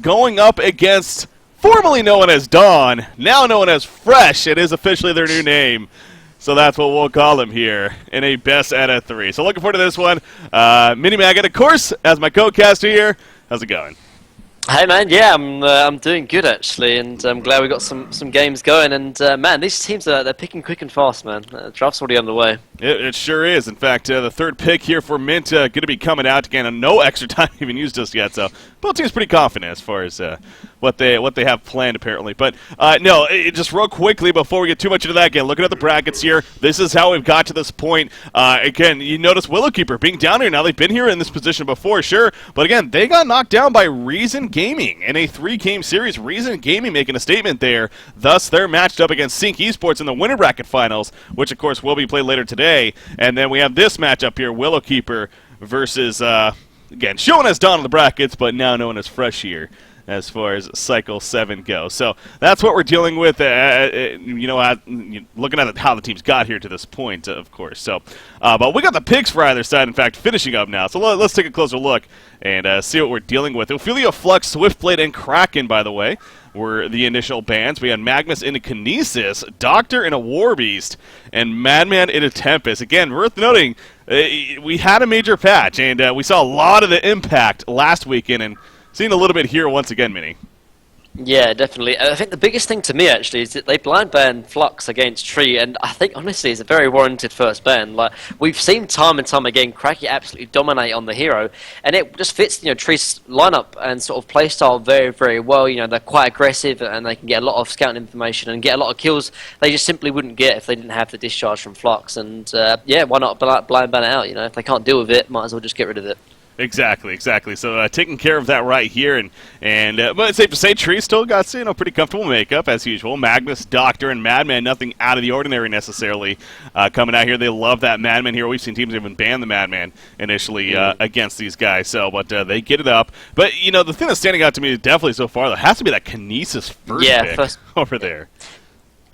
going up against formerly known as Dawn, now known as Fresh. It is officially their new name. So that's what we'll call them here in a best out of 3. So looking forward to this one. Mini Maggot, of course, as my co-caster here. How's it going? Hey man, yeah, I'm doing good actually, and I'm glad we got some games going. And man, these teams they're picking quick and fast, man. Draft's already underway. It sure is. In fact, the third pick here for Mint going to be coming out again, and no extra time even used just yet. So both teams pretty confident as far as what they have planned apparently. But just real quickly before we get too much into that, again, looking at the brackets here, this is how we've got to this point. Again, you notice Willowkeeper being down here now. They've been here in this position before, sure, but again, they got knocked down by Reason Gaming in a 3-game series. Reason Gaming making a statement there. Thus, they're matched up against Sync Esports in the winter bracket finals, which of course will be played later today. And then we have this matchup here, Willowkeeper versus, again, shown as Dawn in the brackets, but now known as Fresh here as far as Cycle 7 goes. So that's what we're dealing with, looking at how the teams got here to this point, of course. So, but we got the picks for either side, in fact, finishing up now. So let's take a closer look and see what we're dealing with. Ophelia Flux, Swiftblade, and Kraken, by the way, were the initial bans. We had Magnus into Kinesis, Doctor into Warbeast, and Madman into Tempest. Again, worth noting, we had a major patch, and we saw a lot of the impact last weekend, and seeing a little bit here once again, Minnie. Yeah, definitely. I think the biggest thing to me actually is that they blind banned Flux against Tree, and I think honestly it's a very warranted first ban. Like we've seen time and time again, Cracky absolutely dominate on the hero, and it just fits Tree's lineup and sort of playstyle very, very well. They're quite aggressive and they can get a lot of scouting information and get a lot of kills they just simply wouldn't get if they didn't have the discharge from Flux. And yeah, why not blind ban it out? If they can't deal with it, might as well just get rid of it. Exactly. So taking care of that right here, but it's safe to say Tree still got pretty comfortable makeup as usual. Magnus, Doctor, and Madman, nothing out of the ordinary necessarily coming out here. They love that Madman here. We've seen teams even ban the Madman initially against these guys. So, but they get it up. But the thing that's standing out to me definitely so far, there has to be that Kinesis pick over there.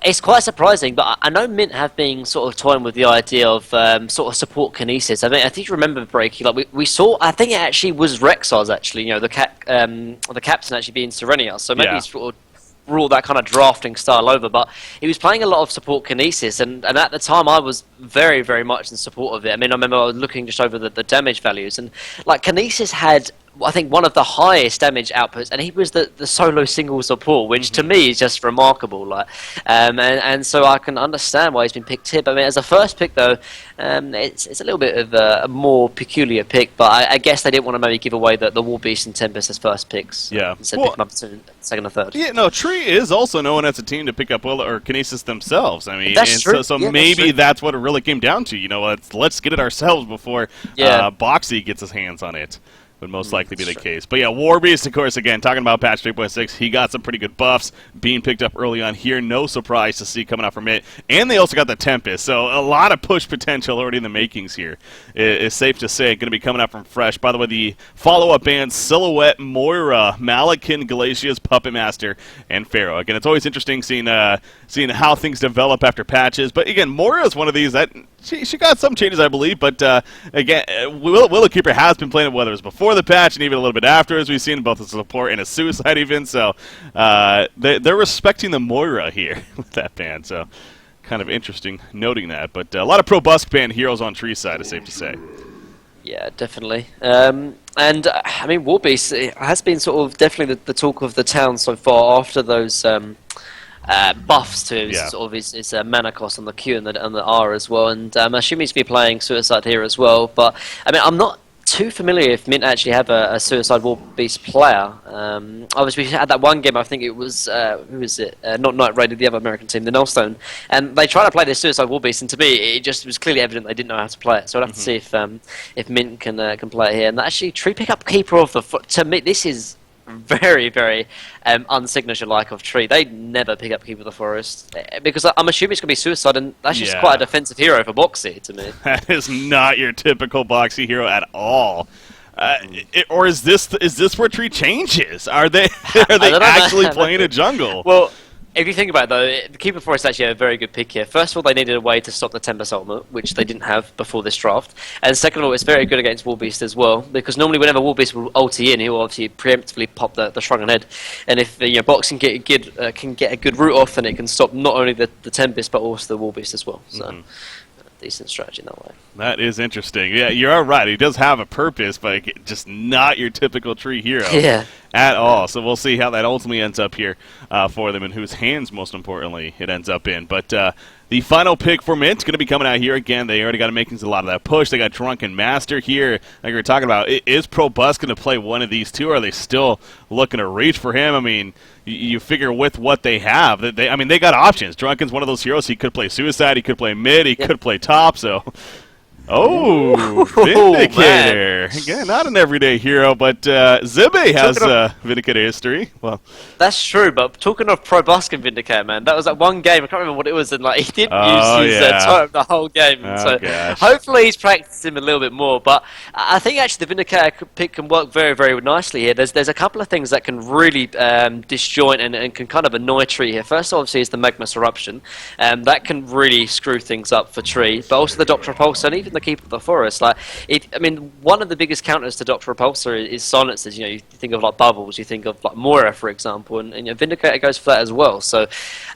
It's quite surprising, but I know Mint have been sort of toying with the idea of sort of support Kinesis. I think you remember, Breaky, like we saw. I think it actually was Rexar's actually. The captain actually being Serenia. So maybe he's sort of ruled that kind of drafting style over. But he was playing a lot of support Kinesis, and at the time I was very, very much in support of it. I mean, I remember I was looking just over the damage values, and like Kinesis had, I think, one of the highest damage outputs, and he was the solo single support, which to me is just remarkable. Like, and so I can understand why he's been picked here. But I mean, as a first pick, though, it's a little bit of a more peculiar pick. But I guess they didn't want to maybe give away the Warbeast and Tempest as first picks. Yeah, instead of picking up second or third. Yeah, no, Tree is also known as a team to pick up or Kinesis themselves. I mean, that's true. So maybe that's what it really came down to. Let's get it ourselves before Boxy gets his hands on it. Would most likely be the case. But yeah, Warbeast, of course, again, talking about patch 3.6, he got some pretty good buffs being picked up early on here. No surprise to see coming out from it. And they also got the Tempest, so a lot of push potential already in the makings here. It's safe to say going to be coming out from Fresh. By the way, the follow-up bands, Silhouette, Moira, Malakin, Galatia's Puppet Master, and Pharaoh. Again, it's always interesting seeing how things develop after patches. But again, Moira is one of these that she got some changes, I believe, but again, Willowkeeper has been playing it, whether it was before the patch and even a little bit after, as we've seen both a support and a suicide even. So they're respecting the Moira here with that ban. So kind of interesting noting that. But a lot of pro-busk ban heroes on Tree's side, is safe to say. Yeah, definitely. And I mean, Warbeast has been sort of definitely the talk of the town so far after those buffs to sort of his mana cost on the Q and the R as well. And I assume he's going to be playing Suicide here as well. But I mean, I'm not too familiar if Mint actually have a Suicide Warbeast player. Obviously, we had that one game, I think it was, who was it? Not Night Raided, the other American team, the Nullstone. And they tried to play this Suicide Warbeast, and to me, it just was clearly evident they didn't know how to play it. So I'd have to see if Mint can play it here. And actually, Tree pick up Keeper of the Foot. To me, this is very, very unsignature-like of Tree. They never pick up Keeper of the Forest, because I'm assuming it's going to be Suicide, and that's just quite a defensive hero for Boxy to me. That is not your typical Boxy hero at all. Or is this where Tree changes? Are they actually playing a jungle? Well, If you think about it, though, the Keeper Forest actually had a very good pick here. First of all, they needed a way to stop the Tempest ultimate, which they didn't have before this draft. And second of all, it's very good against Warbeast as well, because normally whenever Warbeast will ulti in, he will obviously preemptively pop the Shrunken Head. And if Boxing can get a good route off, then it can stop not only the Tempest, but also the Warbeast as well. So, decent strategy in that way. That is interesting. Yeah, you're all right. He does have a purpose, but just not your typical tree hero at all. So we'll see how that ultimately ends up here for them and whose hands, most importantly, it ends up in. But the final pick for Mint's going to be coming out here. Again, they already got to make a lot of that push. They got Drunken Master here. Like we were talking about, is Probus going to play one of these two? Or are they still looking to reach for him? I mean, you figure with what they have, they got options. Drunken's one of those heroes. He could play Suicide. He could play mid. He could play top. So, Vindicator. Again, not an everyday hero, but Zibe has Vindicator history. Well, that's true. But talking of Probus and Vindicator, man, that was that one game. I can't remember what it was, and like he didn't use his time the whole game. So hopefully he's practiced him a little bit more. But I think actually the Vindicator pick can work very, very nicely here. There's a couple of things that can really disjoint and can kind of annoy Tree here. First, obviously, is the Magmus Eruption. That can really screw things up for Tree. But also the Doctor Repulsor and even the Keeper of the Forest. One of the biggest counters to Doctor Repulsor is silences. You think of like Bubbles, you think of like Moira, for example, and Vindicator goes for that as well. So,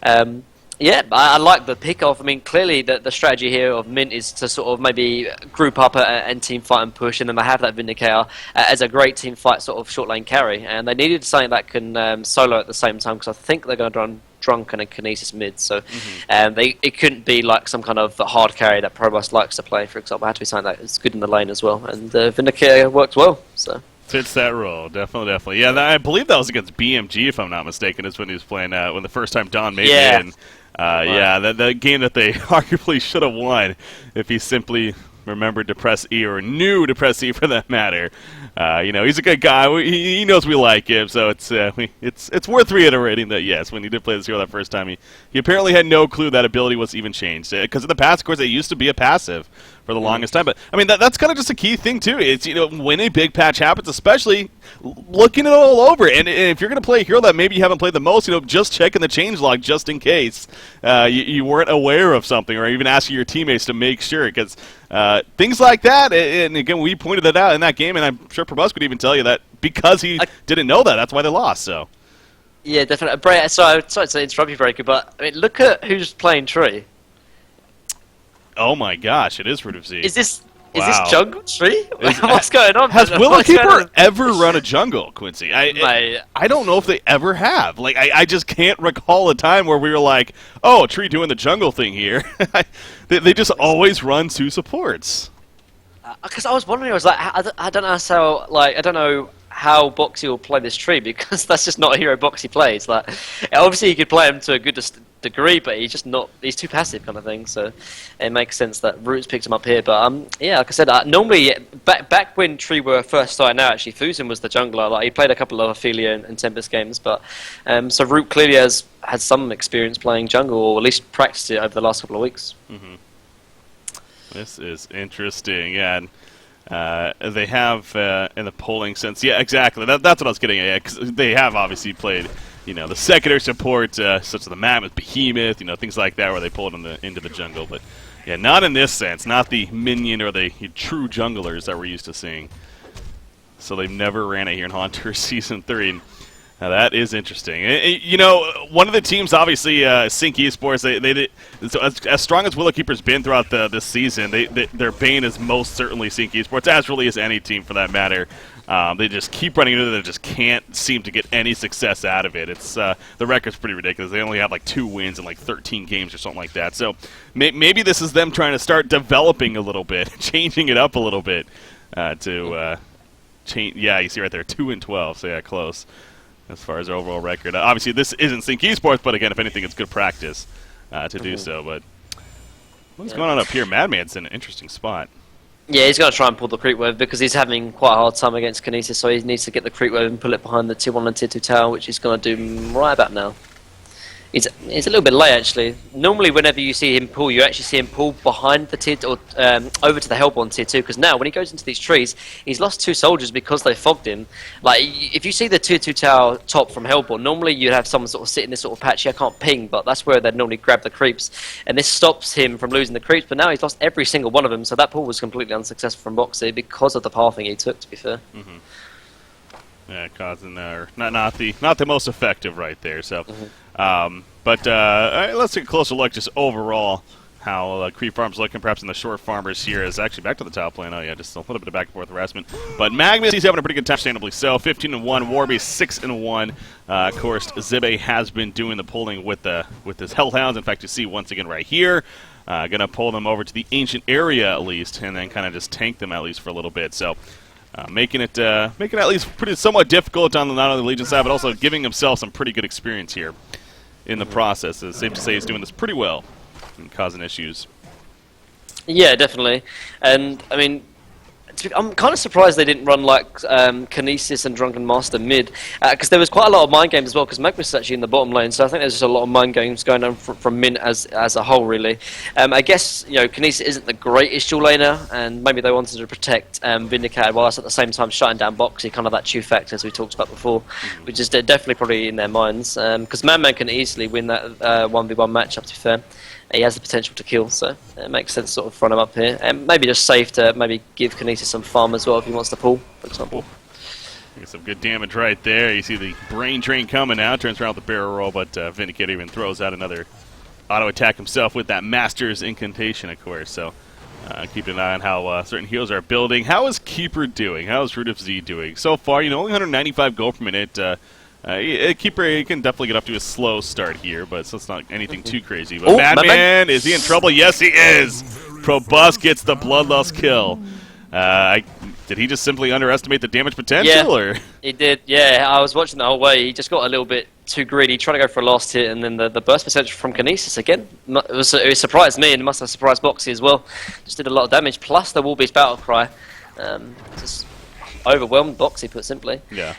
I like the pick off. I mean, clearly the strategy here of Mint is to sort of maybe group up and team fight and push, and then they have that Vindicator as a great team fight sort of short lane carry. And they needed something that can solo at the same time, because I think they're going to run Drunken and Kinesis mid, so it couldn't be like some kind of hard carry that Probus likes to play, for example. It had to be something that is good in the lane as well, and Vindicator works well. So fits that role, definitely. Yeah, I believe that was against BMG, if I'm not mistaken, is when he was playing when the first time Don made it in. The game that they arguably should have won if he simply remembered to press E, or knew to press E for that matter. He's a good guy. He knows we like him, so it's worth reiterating that, yes, when he did play this hero that first time, he apparently had no clue that ability was even changed. Because in the past, of course, it used to be a passive for the longest time. But, I mean, that's kind of just a key thing, too. It's, when a big patch happens, especially looking it all over. And if you're going to play a hero that maybe you haven't played the most, just checking the changelog just in case you weren't aware of something, or even asking your teammates to make sure. Because things like that, and again, we pointed that out in that game, and I'm sure Probus could even tell you that because he didn't know that's why they lost. So, yeah, definitely. Sorry to interrupt you, Breaker, but I mean, look at who's playing Tree. Oh my gosh, it is Root of Z. Is this jungle Tree? What's going on? Has Willowkeeper ever run a jungle, Quincy? I don't know if they ever have. Like, I just can't recall a time where we were like, oh, Tree doing the jungle thing here. They just always run two supports. Because I was wondering, I was like, I don't know how Boxy will play this Tree, because that's just not a hero Boxy plays. Like, obviously, you could play him to a good degree, but he's too passive, kind of thing. So it makes sense that Roots picked him up here. But like I said, normally back when Tree were first starting out, actually Fusen was the jungler. Like, he played a couple of Ophelia and Tempest games, but so Root clearly has had some experience playing jungle, or at least practiced it over the last couple of weeks. This is interesting, yeah. And they have in the polling sense, yeah, exactly. That's what I was getting at. Cause they have obviously played, the secondary support, such as the Mammoth, Behemoth, things like that, where they pulled into the jungle. But yeah, not in this sense, not the minion or the true junglers that we're used to seeing. So they've never ran it here in Haunter Season 3. And, now that is interesting. One of the teams, obviously, Sync Esports, so as strong as Willowkeeper's been throughout this season, their bane is most certainly Sync Esports, as really is any team for that matter. They just keep running into it, they just can't seem to get any success out of it. It's the record's pretty ridiculous. They only have like 2 wins in like 13 games or something like that. So maybe this is them trying to start developing a little bit, changing it up a little bit to change. Yeah, you see right there, 2-12. So yeah, close. As far as their overall record. Obviously, this isn't Sync Esports, but again, if anything, it's good practice to do so. But what's going on up here? Madman's in an interesting spot. Yeah, he's going to try and pull the creep wave, because he's having quite a hard time against Kinesis, so he needs to get the creep wave and pull it behind the tier 1 and tier 2 tower, which he's going to do right about now. He's a little bit late actually. Normally, whenever you see him pull, you actually see him pull behind the tier or over to the Hellborn tier 2. Because now, when he goes into these trees, he's lost 2 soldiers because they fogged him. Like if you see the tier 2 tower top from Hellborn, normally you'd have someone sort of sit in this sort of patch. I can't ping, but that's where they'd normally grab the creeps, and this stops him from losing the creeps. But now he's lost every single one of them, so that pull was completely unsuccessful from Boxy because of the pathing he took. To be fair. Mm-hmm. Yeah, causing not the most effective right there. So, but let's take a closer look just overall how creep farms looking, perhaps in the short farmers here. Is actually back to the top lane. Oh yeah, just a little bit of back and forth harassment. But Magnus, he's having a pretty good time, understandably so. 15-1, Warbeast 6-1. Of course, Zibe has been doing the pulling with his Hellhounds. In fact, you see once again right here. Gonna pull them over to the ancient area at least, and then kind of just tank them at least for a little bit. So. Making it at least somewhat difficult on not only the Legion side, but also giving himself some pretty good experience here in the process. It's safe to say he's doing this pretty well and causing issues. Yeah, definitely. And I mean, I'm kind of surprised they didn't run like Kinesis and Drunken Master mid, because there was quite a lot of mind games as well, because Magnus is actually in the bottom lane, so I think there's just a lot of mind games going on from Mint as a whole, really. I guess, you know, Kinesis isn't the greatest dual laner, and maybe they wanted to protect Vindicator whilst at the same time shutting down Boxy, kind of that 2 factor as we talked about before, which is definitely probably in their minds, because Man can easily win that 1v1 matchup, to be fair. He has the potential to kill, so it makes sense to sort of front him up here. And maybe just safe to maybe give Kinesis some farm as well if he wants to pull, for example. Get some good damage right there. You see the brain drain coming out, turns around with the barrel roll, but Vindicator even throws out another auto attack himself with that Master's Incantation, of course. So keep an eye on how certain heals are building. How is Keeper doing? How is Root of Z doing? So far, you know, only 195 gold per minute. Keeper, he can definitely get up to a slow start here, but so it's not anything too crazy. But Madman, is he in trouble? Yes, he is! Probus gets the Bloodlust kill. Did he just simply underestimate the damage potential? Yeah, he did. Yeah, I was watching the whole way. He just got a little bit too greedy, trying to go for a last hit, and then the burst percentage from Kinesis again. It surprised me, and it must have surprised Boxy as well. Just did a lot of damage, plus the Warbeast battle cry. Just overwhelmed Boxy, put simply. Yeah.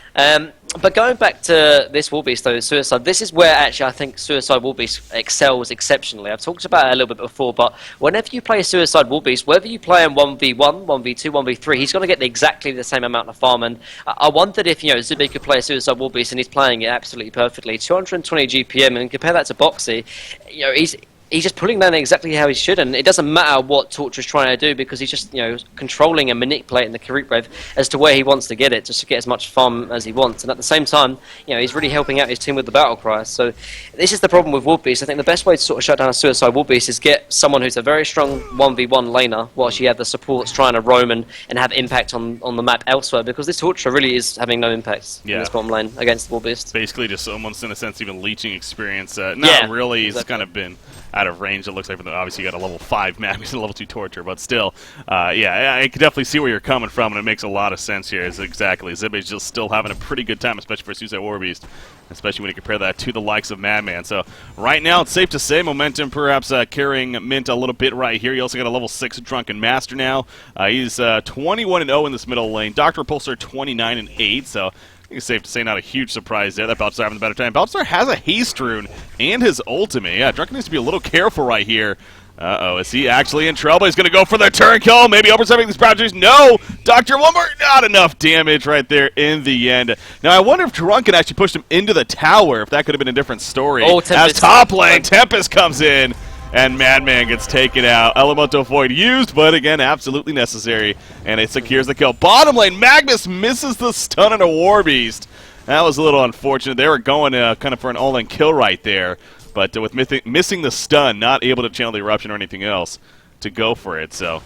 But going back to this Warbeast, though, Suicide, this is where actually I think Suicide Warbeast excels exceptionally. I've talked about it a little bit before, but whenever you play a Suicide Warbeast, whether you play him 1v1, 1v2, 1v3, he's going to get exactly the same amount of farm. And I wondered if, you know, Zubi could play a Suicide Warbeast, and he's playing it absolutely perfectly. 220 GPM, and compare that to Boxy, you know, he's just pulling down exactly how he should, and it doesn't matter what Torture is trying to do, because he's just, you know, controlling and manipulating the creep wave as to where he wants to get it, just to get as much farm as he wants. And at the same time, you know, he's really helping out his team with the battle cry. So this is the problem with Warbeast. I think the best way to sort of shut down a Suicide Warbeast is get someone who's a very strong 1v1 laner, whilst you have the supports trying to roam and have impact on the map elsewhere, because this Torture really is having no impact in this bottom lane against the Warbeast. Basically just almost, in a sense, even leeching experience. Not really, he's kind of been out of range, it looks like. Obviously you got a level 5 Magnus and a level 2 Torture, but still, yeah, I can definitely see where you're coming from, and it makes a lot of sense here. It's exactly, Zibe's just still having a pretty good time, especially for Suicide Warbeast, especially when you compare that to the likes of Madman. So right now, it's safe to say momentum perhaps carrying Mint a little bit right here. You also got a level 6 Drunken Master now. He's 21-0 in this middle lane. Dr. Repulsor 29-8, so I think it's safe to say not a huge surprise there that Balthazar having a better time. Balthazar has a haste rune and his ultimate. Yeah, Drunken needs to be a little careful right here. Uh-oh, is he actually in trouble? He's going to go for the turn kill. Maybe Ober's having these projects. No! Dr. one more, not enough damage right there in the end. Now, I wonder if Drunken actually pushed him into the tower, if that could have been a different story. Oh, Tempest. As top lane, Tempest comes in, and Madman gets taken out. Elemental Void used, but again, absolutely necessary, and it secures the kill. Bottom lane, Magnus misses the stun on a Warbeast. That was a little unfortunate. They were going kind of for an all-in kill right there, but with missing the stun, not able to channel the eruption or anything else to go for it. So,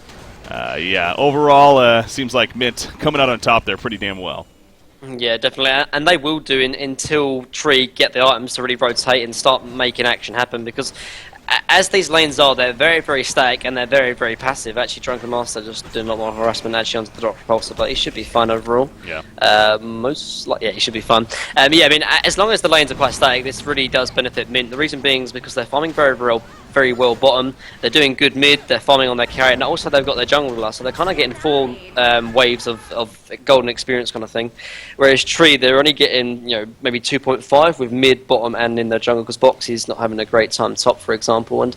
yeah, overall, seems like Mint coming out on top there pretty damn well. Yeah, definitely, and they will do until Tree get the items to really rotate and start making action happen, because as these lanes are, they're very, very static and they're very, very passive. Actually, Drunken Master just doing a lot more harassment actually onto the Dr. Repulsor, but he should be fine overall. Yeah. Yeah, he should be fine. Yeah, I mean, as long as the lanes are quite static, this really does benefit Mint. The reason being is because they're farming very, very, very well bottom. They're doing good mid. They're farming on their carry, and also they've got their jungler, so they're kind of getting 4 waves of golden experience kind of thing. Whereas Tree, they're only getting maybe 2.5 with mid, bottom, and in their jungle because Boxy's not having a great time top, for example. And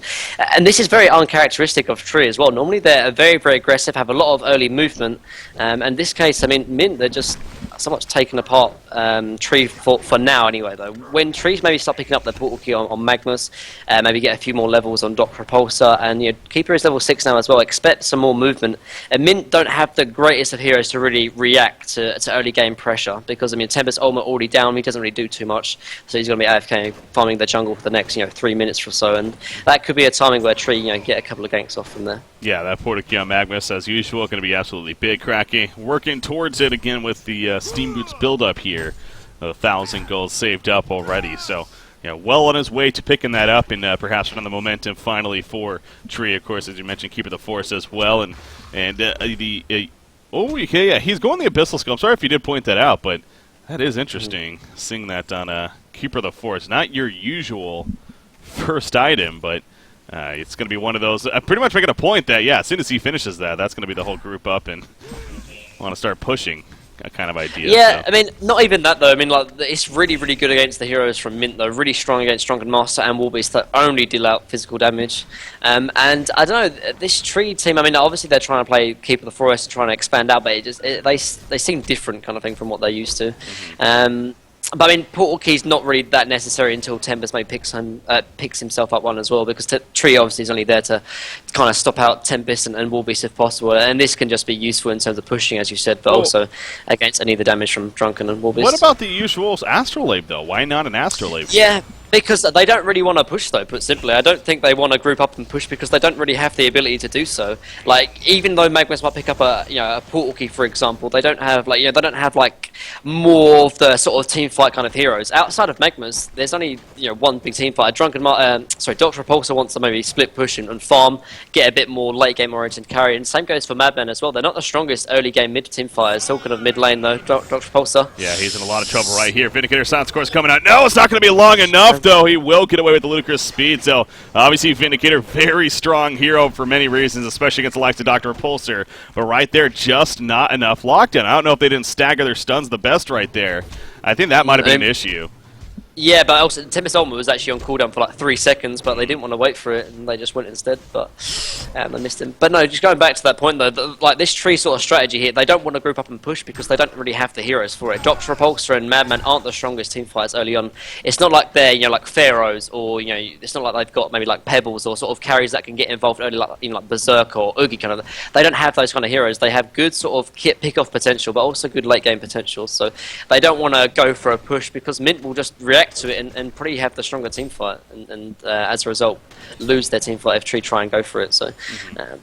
this is very uncharacteristic of Tree as well. Normally they're very, very aggressive, have a lot of early movement. And in this case, I mean, Mint, they're just somewhat taken apart Tree for now anyway, though. When Trees maybe start picking up their portal key on Magnus, maybe get a few more levels on Dr. Repulsor, and Keeper is level 6 now as well, expect some more movement. And Mint don't have the greatest of heroes to really react to early game pressure, because, I mean, Tempest ultimate already down, he doesn't really do too much, so he's going to be AFK farming the jungle for the next 3 minutes or so, and that could be a timing where Tree get a couple of ganks off from there. Yeah, that portal key on Magnus, as usual, going to be absolutely big. Cracky working towards it again with the Steam Boots build-up here. 1,000 gold saved up already, so well on his way to picking that up, and perhaps on the momentum finally for Tree. Of course, as you mentioned, Keeper the Force as well, and he's going the Abyssal Skull. I'm sorry if you did point that out, but that is interesting, seeing that on Keeper the Force. Not your usual first item, but it's going to be one of those. Pretty much making a point that, as soon as he finishes that, that's going to be the whole group up and want to start pushing. Kind of idea. Yeah, so. I mean, not even that though. I mean, like, it's really, really good against the heroes from Mint though. Really strong against Drunken Master and Warbeast that only deal out physical damage. And I don't know, this Tree team. I mean, obviously they're trying to play Keeper the Forest and trying to expand out, but they seem different kind of thing from what they're used to. But I mean, Portal Key's not really that necessary until Tempest maybe picks himself up one as well, because Tree obviously is only there to kind of stop out Tempest and Warbeast if possible, and this can just be useful in terms of pushing, as you said, but also against any of the damage from Drunken and Warbeast. What about the usual Astrolabe, though? Why not an Astrolabe? Yeah, because they don't really want to push, though, put simply. I don't think they want to group up and push because they don't really have the ability to do so. Like, even though Magnus might pick up a portal key, for example, they don't have more of the sort of team fight kind of heroes. Outside of Magnus, there's only one big team fight. Dr. Repulsor wants to maybe split push and farm, get a bit more late game oriented carry, and same goes for Madman as well. They're not the strongest early game mid team fighters. Still kind of mid lane though. Dr. Repulsor. Yeah, he's in a lot of trouble right here. Vindicator Silence course coming out. No, it's not going to be long enough though. He will get away with the ludicrous speed. So obviously Vindicator, very strong hero for many reasons, especially against the likes of Dr. Repulsor. But right there, just not enough lockdown. I don't know if they didn't stagger their stuns the best right there. I think that might have been an issue. Yeah, but also Tempest Ultimate was actually on cooldown for like 3 seconds, but they didn't want to wait for it, and they just went instead. But they missed him. But no, just going back to that point though, like this Tree sort of strategy here, they don't want to group up and push because they don't really have the heroes for it. Dr. Repulsor and Madman aren't the strongest team fighters early on. It's not like they're like Pharaohs, or it's not like they've got maybe like Pebbles or sort of carries that can get involved early, like like Berserk or Oogie kind of. They don't have those kind of heroes. They have good sort of kit pick off potential, but also good late game potential. So they don't want to go for a push because Mint will just react to it and probably have the stronger team fight, and as a result lose their team fight if Tree try and go for it. So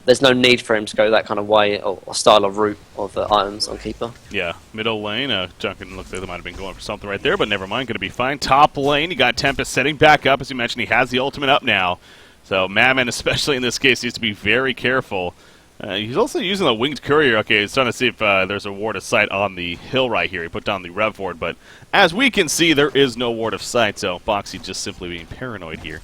there's no need for him to go that kind of way or style of route of items on Keeper. Yeah, middle lane, Junkin looks like they might have been going for something right there, but never mind, going to be fine. Top lane, you got Tempest setting back up. As you mentioned, he has the ultimate up now, so Madman, especially in this case, needs to be very careful. He's also using the Winged Courier. Okay, he's trying to see if there's a ward of sight on the hill right here. He put down the Rev Ward, but as we can see, there is no ward of sight, so Boxy just simply being paranoid here.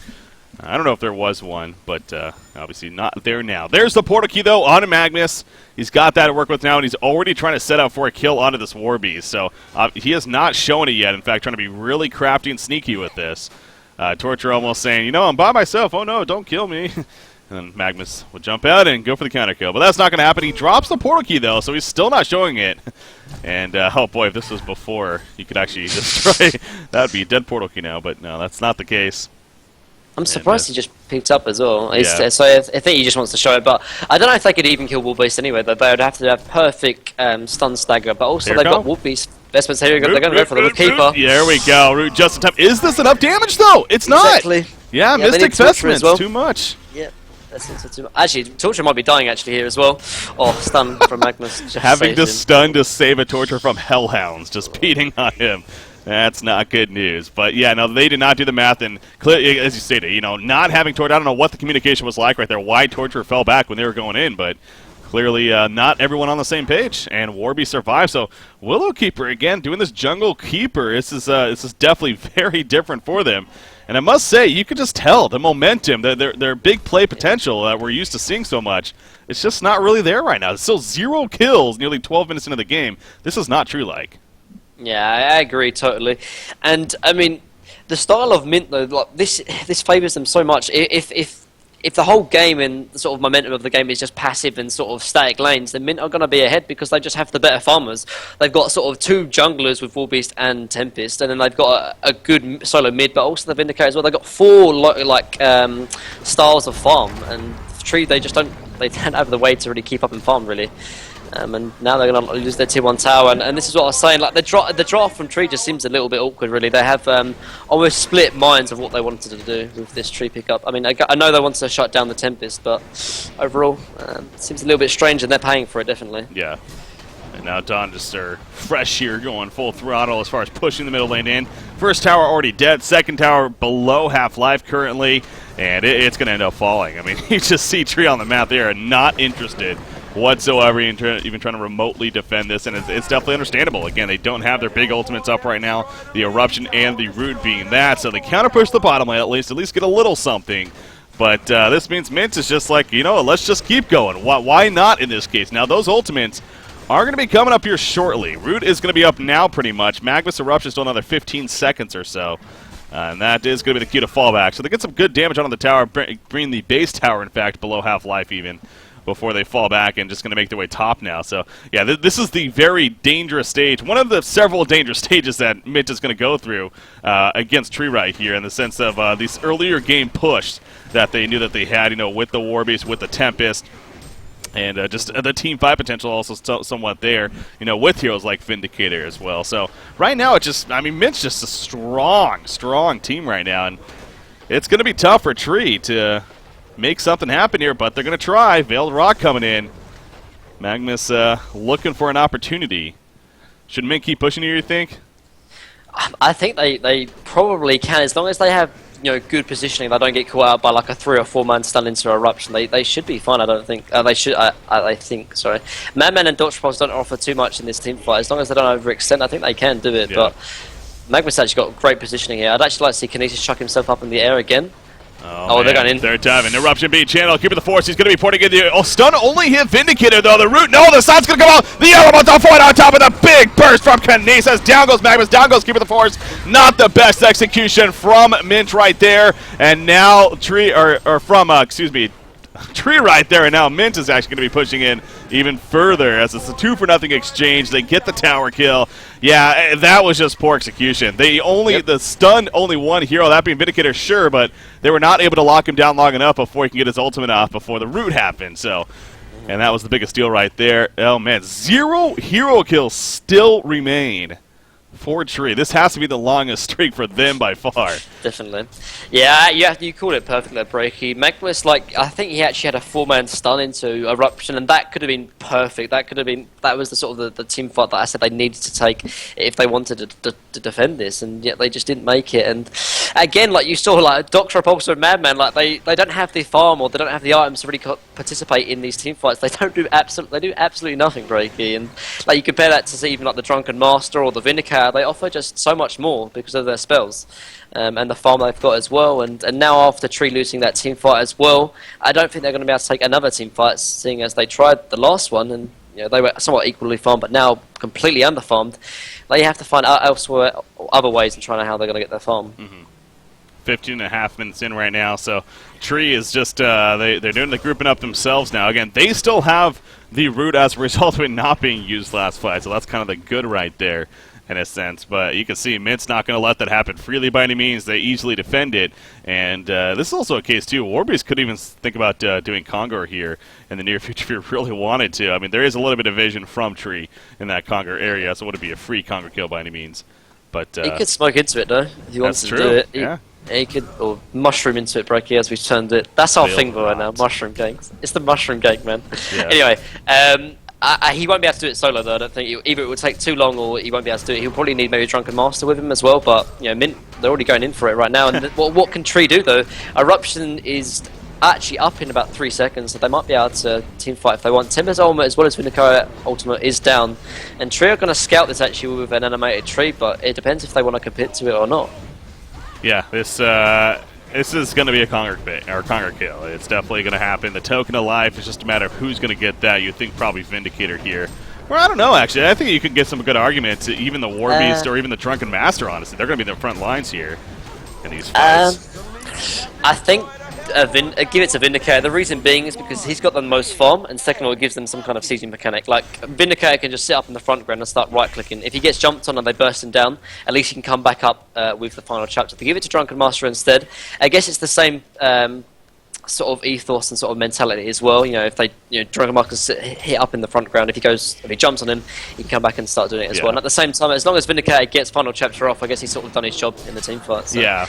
I don't know if there was one, but obviously not there now. There's the portal key, though, on Magnus. He's got that to work with now, and he's already trying to set out for a kill onto this Warbeast, so he has not shown it yet. In fact, trying to be really crafty and sneaky with this. Torture almost saying, I'm by myself. Oh, no, don't kill me. And then Magnus will jump out and go for the counter kill. But that's not going to happen. He drops the portal key, though, so he's still not showing it. And, oh boy, if this was before, you could actually destroy. That would be a dead portal key now, but no, that's not the case. I'm surprised he just picked up as well. Yeah. So I think he just wants to show it, but I don't know if they could even kill Warbeast anyway. They would have to have perfect stun stagger, but also they've got Warbeast. Vestments here, they're going to go for the Keeper. There we go. Root just in time. Is this enough damage, though? It's not. Exactly. Yeah, Mystic Vestments, too much. Yeah. Actually, Torture might be dying actually here as well. Oh, stun from Magnus. Having to stun to save a Torture from Hellhounds, just beating on him. That's not good news. But yeah, no, they did not do the math, and clearly, as you stated, not having Torture, I don't know what the communication was like right there, why Torture fell back when they were going in, but clearly not everyone on the same page, and Warby survives. So Willowkeeper again doing this jungle keeper. This is definitely very different for them. And I must say, you could just tell the momentum, their big play potential that we're used to seeing so much. It's just not really there right now. It's still 0 kills nearly 12 minutes into the game. This is not true-like. Yeah, I agree totally. And I mean, the style of Mint though, like this favors them so much. If the whole game and the sort of momentum of the game is just passive and sort of static lanes, then Mint are going to be ahead because they just have the better farmers. They've got sort of 2 junglers with Warbeast and Tempest, and then they've got a good solo mid, but also the Vindicator as well. They've got 4 styles of farm, and Tree they don't have the way to really keep up and farm really. And now they're going to lose their tier 1 tower, and this is what I was saying. Like the draft from Tree just seems a little bit awkward, really. They have almost split minds of what they wanted to do with this Tree pickup. I mean, I know they wanted to shut down the Tempest, but overall, it seems a little bit strange, and they're paying for it definitely. Yeah. And now Don just fresh here, going full throttle as far as pushing the middle lane in. First tower already dead, second tower below half-life currently, and it's going to end up falling. I mean, you just see Tree on the map. They are not interested whatsoever, even trying to remotely defend this, and it's definitely understandable. Again, they don't have their big ultimates up right now, the Eruption and the Root being that, so they counter push the bottom lane at least get a little something. But this means Mint is just like, you know, let's just keep going. Why not in this case? Now, those ultimates are going to be coming up here shortly. Root is going to be up now pretty much. Magma's Eruption is still another 15 seconds or so. And that is going to be the cue to fall back. So they get some good damage on the tower, bringing the base tower, in fact, below half-life even, before they fall back and just going to make their way top now. So, yeah, this is the very dangerous stage. One of the several dangerous stages that Mint is going to go through against Tree right here, in the sense of these earlier game push that they knew that they had, you know, with the Warbeast, with the Tempest, and just the team fight potential also somewhat there, you know, with heroes like Vindicator as well. So right now, it's just, I mean, Mint's just a strong team right now, and it's going to be tough for Tree to make something happen here, but they're going to try. Veiled Rock coming in. Magnus looking for an opportunity. Should Mint keep pushing here, you think? I think they probably can, as long as they have, you know, good positioning. They don't get caught out by like a 3 or 4 man stun into Eruption. They should be fine. I don't think I think. Sorry, Madman and Dodge Pulse don't offer too much in this team fight. As long as they don't overextend, I think they can do it. Yeah. But Magnus actually got great positioning here. I'd actually like to see Kinesis chuck himself up in the air again. Oh, they're going in. Third time. Interruption beat channel. Keeping the force. He's going to be porting in the... Oh, stun only hit Vindicator, though. The Root. No, the sun's going to come out. The Elemental Void on top of the big burst from Kinesis. Down goes Magnus. Down goes Keeping the Force. Not the best execution from Mint right there. And now Tree... excuse me. Tree right there, and now Mint is actually going to be pushing in even further as it's a 2-for-0 exchange. They get the tower kill. Yeah, that was just poor execution. The stun only one hero, that being Vindicator, sure, but they were not able to lock him down long enough before he can get his ultimate off before the Root happened. So, and that was the biggest deal right there. Oh man, 0 hero kills still remain for Tree. This has to be the longest streak for them by far. Definitely. Yeah, you called it perfectly, Breaky. Magnus, like, I think he actually had a 4-man stun into Eruption, and that could have been perfect. That was the sort of the team fight that I said they needed to take if they wanted to defend this, and yet they just didn't make it. And again, like you saw, like Doctor Repulsor and Madman, like they don't have the farm or they don't have the items to really participate in these team fights. They do absolutely nothing, Breaky. And like you compare that to even like the Drunken Master or the Vindicator, they offer just so much more because of their spells. And the farm they've got as well, and now after Tree losing that team fight as well, I don't think they're going to be able to take another team fight, seeing as they tried the last one, and you know, they were somewhat equally farmed, but now completely underfarmed. They have to find elsewhere, other ways in trying to how they're going to get their farm. 15.5 minutes in right now, so Tree is just, they're doing the grouping up themselves now. Again, they still have the Root as a result of it not being used last fight, so that's kind of the good right there, in a sense, but you can see Mint's not going to let that happen freely by any means. They easily defend it, and this is also a case too. Warbeast could even think about doing Conqueror here in the near future if you really wanted to. I mean, there is a little bit of vision from Tree in that Conqueror area, so it wouldn't be a free Conqueror kill by any means. But he could smoke into it though if he wants to do it. He could, or mushroom into it, Breaky, as we've termed it. That's our thing right now, mushroom ganks. It's the mushroom gank, man. Yeah. Anyway, he won't be able to do it solo though. I don't think either it would take too long, or he won't be able to do it. He'll probably need maybe a Drunken Master with him as well. But you know, Mint, they're already going in for it right now. And what can Tree do though? Eruption is actually up in about 3 seconds, so they might be able to team fight if they want. Timber's ultimate as well as Vindicator ultimate is down, and Tree are going to scout this actually with an animated tree, but it depends if they want to commit to it or not. Yeah, this is going to be a Conger kill. It's definitely going to happen. The token of life is just a matter of who's going to get that. You'd think probably Vindicator here. Well, I don't know, actually. I think you can get some good arguments. Even the War Beast or even the Drunken Master, honestly. They're going to be in the front lines here in these fights. I think give it to Vindicator. The reason being is because he's got the most farm, and second of all, it gives them some kind of seizing mechanic. Like, Vindicator can just sit up in the front ground and start right-clicking. If he gets jumped on and they burst him down, at least he can come back up with the final chapter. If they give it to Drunken Master instead, I guess it's the same sort of ethos and sort of mentality as well. You know, if they, Drunken Master hit up in the front ground, if he jumps on him, he can come back and start doing it as well. And at the same time, as long as Vindicator gets final chapter off, I guess he's sort of done his job in the team fight. So. Yeah.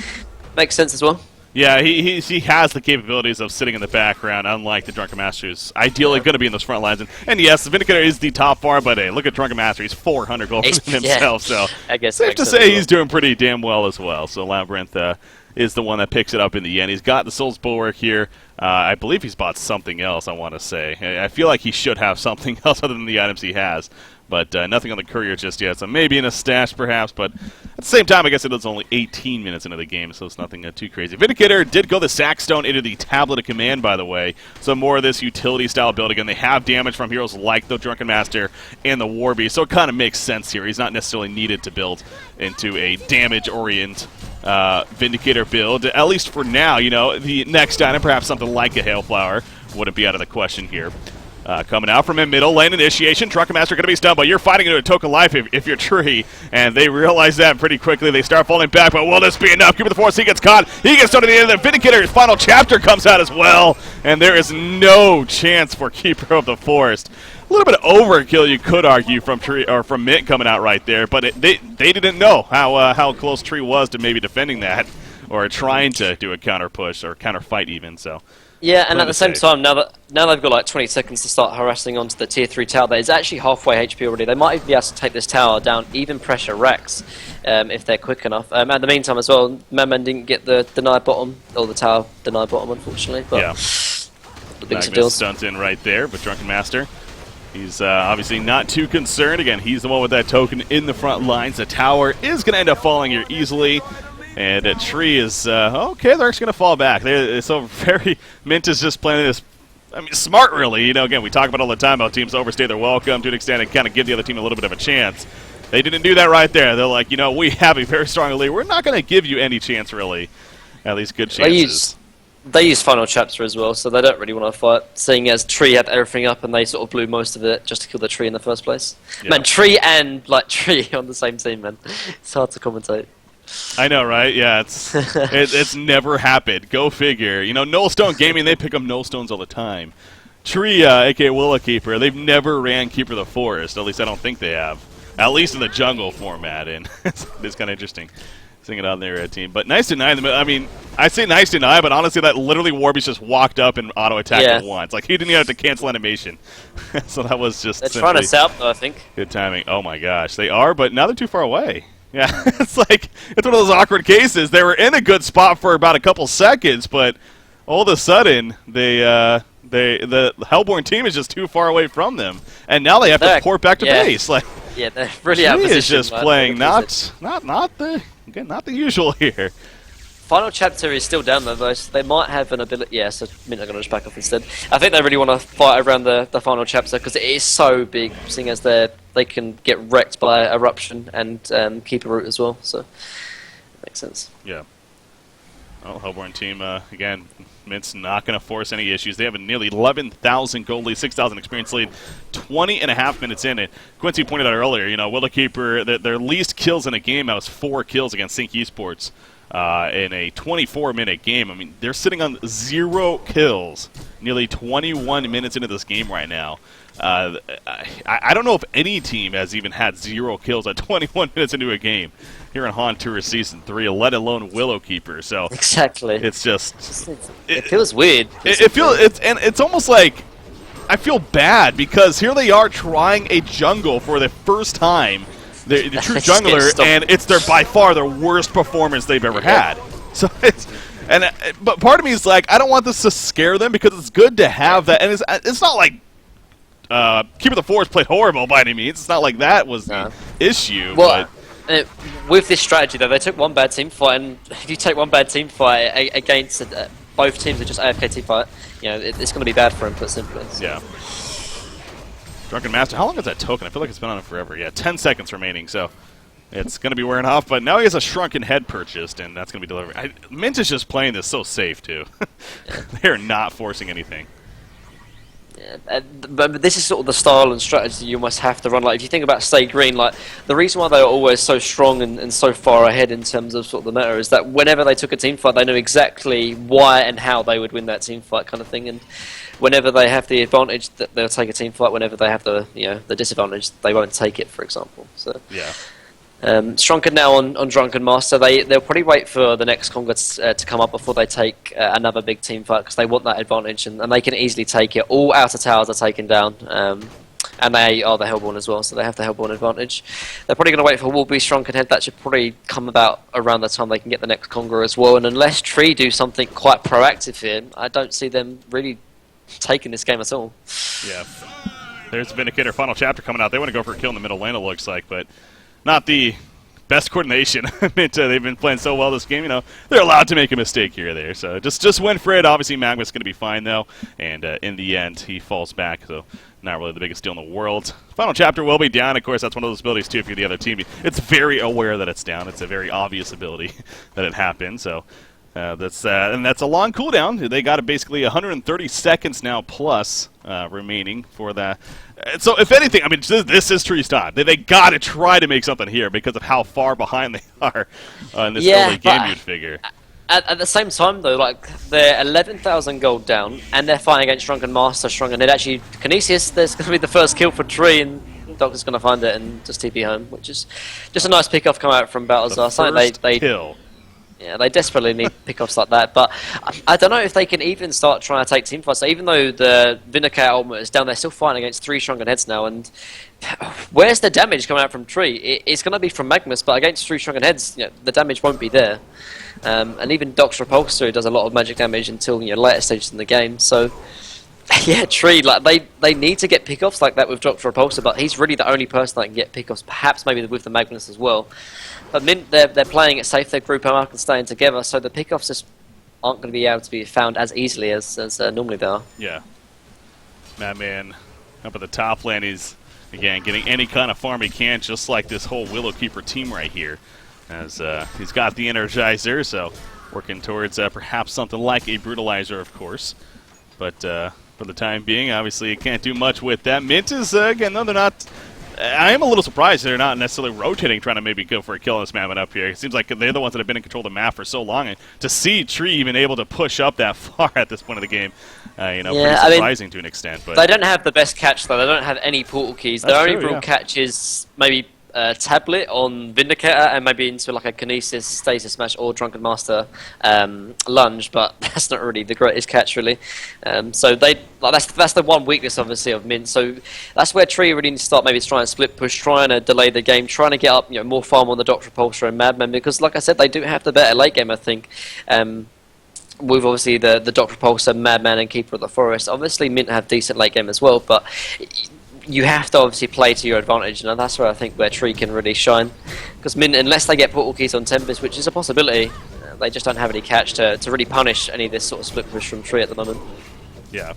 Makes sense as well. Yeah, he has the capabilities of sitting in the background, unlike the Drunken Master, who's ideally going to be in those front lines. And yes, the Vindicator is the top far, but hey, look at Drunken Master. He's 400 gold himself, so I guess safe to say he's doing pretty damn well as well. So Labyrinth is the one that picks it up in the end. He's got the Soul's Bulwark here. I believe he's bought something else, I want to say. I feel like he should have something else other than the items he has. But nothing on the courier just yet, so maybe in a stash perhaps, but at the same time, I guess it was only 18 minutes into the game, so it's nothing too crazy. Vindicator did go the Sackstone into the Tablet of Command, by the way, so more of this utility-style build. Again, they have damage from heroes like the Drunken Master and the War Beast, so it kind of makes sense here. He's not necessarily needed to build into a damage-orient Vindicator build, at least for now. The next item, perhaps something like a Hailflower, wouldn't be out of the question here. Coming out from in middle lane initiation, Drunken Master going to be stunned, but you're fighting into a token life if you're Tree, and they realize that pretty quickly. They start falling back, but will this be enough? Keeper of the Forest, he gets caught. He gets done to the end of the Vindicator's final chapter comes out as well, and there is no chance for Keeper of the Forest. A little bit of overkill, you could argue, from Tree or from Mint coming out right there, but they didn't know how close Tree was to maybe defending that or trying to do a counter push or counter fight even. So. Yeah, and at the same time, now they've got like 20 seconds to start harassing onto the tier 3 tower that is actually halfway HP already. They might even be able to take this tower down, even pressure Rex, if they're quick enough. At the meantime as well, Merman didn't get the deny bottom, or the tower deny bottom, unfortunately. But yeah. Magnus stunts in right there, but Drunken Master, he's obviously not too concerned. Again, he's the one with that token in the front lines. The tower is going to end up falling here easily. And a Tree is, okay, they're actually going to fall back. So Mint is just playing this, smart really. Again, we talk about all the time how teams overstay their welcome to an extent and kind of give the other team a little bit of a chance. They didn't do that right there. They're like, we have a very strong lead. We're not going to give you any chance, really. At least good chances. They use final chapter as well, so they don't really want to fight, seeing as Tree had everything up and they sort of blew most of it just to kill the Tree in the first place. Yeah. Man, Tree and, Tree on the same team, man. It's hard to commentate. I know, right? Yeah, it's never happened. Go figure. Nullstone Gaming, they pick up Nullstones all the time. Tree, a.k.a. Willowkeeper, they've never ran Keeper of the Forest. At least I don't think they have. At least in the jungle format, and it's kind of interesting seeing it on their team. But nice deny. I say nice deny, but honestly, that literally Warbeast just walked up and auto-attacked at once. Like, he didn't even have to cancel animation. So that was just They're trying us out, though, I think. Good timing. Oh, my gosh. They are, but now they're too far away. Yeah, it's one of those awkward cases. They were in a good spot for about a couple seconds, but all of a sudden, the Hellborn team is just too far away from them, and now they have to port back to base. They're really out of position. Is just playing not the usual here. Final chapter is still down though, so they might have an ability. Yeah, so Mint are going to just back off instead. I think they really want to fight around the final chapter because it is so big, seeing as they can get wrecked by Eruption and keep a root as well. So makes sense. Yeah. Well, Hellborn team again. Mint's not going to force any issues. They have a nearly 11,000 gold lead, 6,000 experience lead, 20.5 minutes in it. Quincy pointed out earlier, Willowkeeper, their least kills in a game, that was 4 kills against Sync Esports. In a 24-minute game. They're sitting on 0 kills nearly 21 minutes into this game right now. I don't know if any team has even had 0 kills at 21 minutes into a game here in Han Tour Season 3, let alone Willowkeeper. So exactly. It's just... It feels weird. It's almost like I feel bad because here they are trying a jungle for the first time. The true jungler, and it's by far their worst performance they've ever had. So And but part of me is like, I don't want this to scare them because it's good to have that. And it's not like Keeper of the Forest played horrible by any means. It's not like that was the issue. Well, with this strategy, though, they took one bad team fight, and if you take one bad team fight against both teams are just AFK team fight, it's going to be bad for him, put simply. Yeah. Drunken Master, how long is that token? I feel like it's been on it forever. Yeah, 10 seconds remaining, so it's going to be wearing off. But now he has a Shrunken Head purchased, and that's going to be delivered. Mint is just playing this so safe, too. They're not forcing anything. Yeah, but this is sort of the style and strategy you must have to run. Like, if you think about Stay Green, like, the reason why they were always so strong and so far ahead in terms of sort of the meta is that whenever they took a team fight, they knew exactly why and how they would win that team fight kind of thing. And whenever they have the advantage, they'll take a team fight. Whenever they have the the disadvantage, they won't take it, for example. So yeah. Shrunken now on Drunken Master, they'll probably wait for the next Conga to come up before they take another big team fight, because they want that advantage, and they can easily take it. All outer towers are taken down, and they are the Hellborn as well, so they have the Hellborn advantage. They're probably going to wait for Warbeast Shrunken Head. That should probably come about around the time they can get the next Conga as well, and unless Tree do something quite proactive here, I don't see them really taking this game at all. Yeah. There's Vindicator final chapter coming out. They want to go for a kill in the middle lane, it looks like, but not the best coordination. They've been playing so well this game, they're allowed to make a mistake here or there. So just win for it. Obviously, Magma's going to be fine, though. And in the end, he falls back. So not really the biggest deal in the world. Final chapter will be down. Of course, that's one of those abilities, too, if you're the other team. It's very aware that it's down. It's a very obvious ability that it happened. So and that's a long cooldown. They got basically 130 seconds now plus remaining for that. So if anything, I mean, this is Tree's time. They got to try to make something here because of how far behind they are in this early game, you'd figure. At the same time, though, like, they're 11,000 gold down, and they're fighting against Shrunken Master, Shrunken Head. Actually, Kinesius, there's going to be the first kill for Tree, and Doctor's going to find it and just TP home, which is just a nice pick-off come out from Balthazar. Something they kill. Yeah, they desperately need pickoffs like that, but I don't know if they can even start trying to take team fights. So even though the Vindicator ultimate is down, they're still fighting against 3 Shrunken Heads now, and where's the damage coming out from Tree? It's going to be from Magnus, but against 3 Shrunken Heads, the damage won't be there. And even Doc's Repulsor does a lot of magic damage until later stages in the game, so yeah, Tree, like, they need to get pickoffs like that with Dr. Repulsor, but he's really the only person that can get pickoffs, perhaps maybe with the Magnus as well. But Mint, they're playing it safe, they're grouping up and staying together, so the pickoffs just aren't going to be able to be found as easily as normally they are. Yeah. Madman up at the top lane, he's, again, getting any kind of farm he can, just like this whole Willowkeeper team right here. As he's got the Energizer, so working towards perhaps something like a Brutalizer, of course. But for the time being, obviously, you can't do much with that. Mint is, again, no, they're not... I am a little surprised they're not necessarily rotating, trying to maybe go for a kill on this Mammoth up here. It seems like they're the ones that have been in control of the map for so long. And to see Tree even able to push up that far at this point of the game, pretty surprising to an extent. But they don't have the best catch, though. They don't have any portal keys. Their only real catch is maybe Tablet on Vindicator and maybe into like a Kinesis, Stasis Smash or Drunken Master Lunge, but that's not really the greatest catch, really. So that's the one weakness, obviously, of Mint. So that's where Tree really needs to start, maybe trying to split push, trying to delay the game, trying to get up more farm on the Doctor Repulsor and Madman, because like I said, they do have the better late game, I think. With obviously the Doctor Repulsor, Madman and Keeper of the Forest. Obviously Mint have decent late game as well, but you have to obviously play to your advantage, and that's where I think where Tree can really shine. Because Mint, unless they get portal keys on Tempest, which is a possibility, they just don't have any catch to really punish any of this sort of split push from Tree at the moment. Yeah.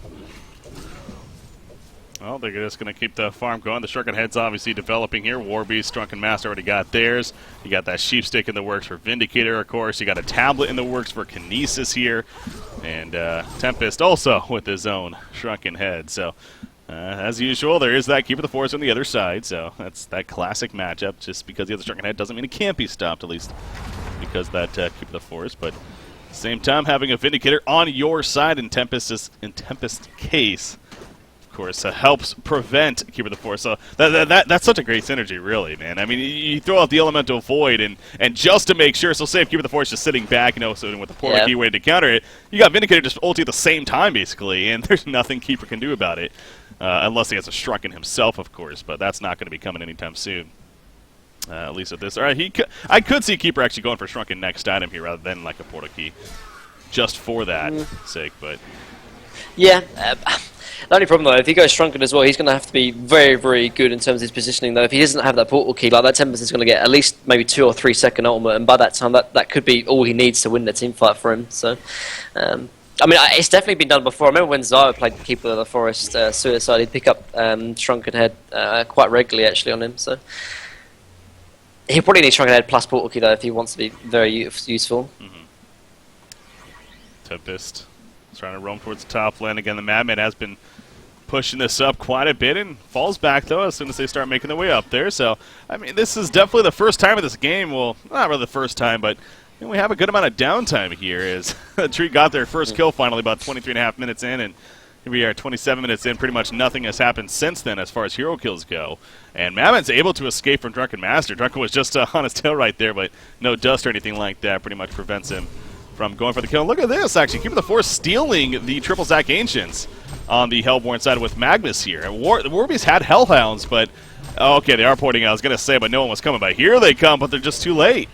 Well, they're just going to keep the farm going. The Shrunken Head's obviously developing here. Warbeast, Drunken Master already got theirs. You got that Sheep Stick in the works for Vindicator, of course. You got a Tablet in the works for Kinesis here. And Tempest also with his own Shrunken Head. So, as usual, there is that Keeper of the Forest on the other side. So, that's that classic matchup. Just because the other Shrunken Head doesn't mean it can't be stopped, at least because that Keeper of the Forest. But at the same time, having a Vindicator on your side in Tempest's case, of course, helps prevent Keeper of the Forest. So that's such a great synergy, really, man. I mean, you throw out the Elemental Void, and just to make sure, so say if Keeper of the Forest is just sitting back, so with the portal key way to counter it, you got Vindicator just ulti at the same time, basically, and there's nothing Keeper can do about it, unless he has a Shrunken himself, of course, but that's not going to be coming anytime soon. At least at this. All right, I could see Keeper actually going for Shrunken next item here rather than like a portal key. just for that sake. But yeah. The only problem though, if he goes shrunken as well, he's going to have to be very, very good in terms of his positioning. Though, if he doesn't have that portal key, like that 10% is going to get at least maybe 2 or 3 second ultimate, and by that time, that could be all he needs to win the team fight for him. So, I mean, it's definitely been done before. I remember when Zaya played Keeper of the Forest Suicide, he'd pick up Shrunken Head quite regularly actually on him. So he probably needs Shrunken Head plus portal key though if he wants to be very useful. Tempest is trying to roam towards the top lane again. The Madman has been pushing this up quite a bit and falls back though as soon as they start making their way up there. So I mean, this is definitely the first time of this game. Well, not really the first time, but we have a good amount of downtime here as Tree got their first kill finally about 23.5 minutes in, and here we are 27 minutes in. Pretty much nothing has happened since then as far as hero kills go. And Madman's able to escape from Drunken Master. Drunken was just on his tail right there, but no dust or anything like that pretty much prevents him from going for the kill. Look at this, actually. Keeper of the Force stealing the Triple Zac Ancients on the Hellborn side with Magnus here. And the Warbeast had Hellhounds, but okay, they are pointing out. I was going to say, but no one was coming. But here they come, but they're just too late.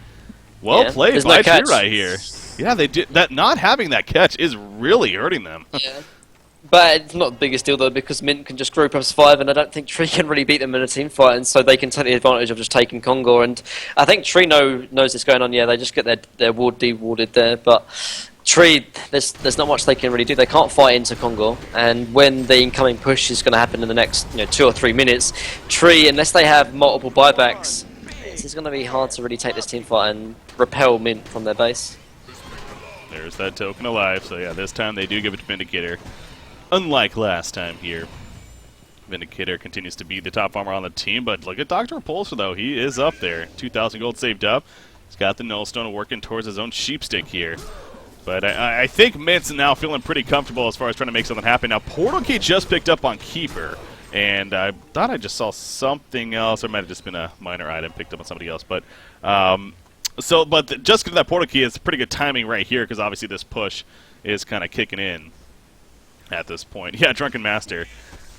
Well played by Tree right here. Yeah, they did that. Not having that catch is really hurting them. Yeah. But it's not the biggest deal though, because Mint can just group up as 5, and I don't think Tree can really beat them in a team fight, and so they can take the advantage of just taking Kongor. And I think Tree knows this going on. Yeah, they just get their ward dewarded there, but Tree, there's not much they can really do. They can't fight into Kongor, and when the incoming push is going to happen in the next 2 or 3 minutes, Tree, unless they have multiple buybacks, it's going to be hard to really take this team fight and repel Mint from their base. There's that token alive. So yeah, this time they do give it to Vindicator. Unlike last time here. Vindicator continues to be the top farmer on the team, but look at Dr. Repulsor though. He is up there. 2,000 gold saved up. He's got the Nullstone working towards his own sheepstick here. But I think Mint's now feeling pretty comfortable as far as trying to make something happen. Now, Portal Key just picked up on Keeper, and I thought I just saw something else. Or it might have just been a minor item picked up on somebody else. But just getting that Portal Key is pretty good timing right here, because obviously this push is kind of kicking in at this point. Yeah, Drunken Master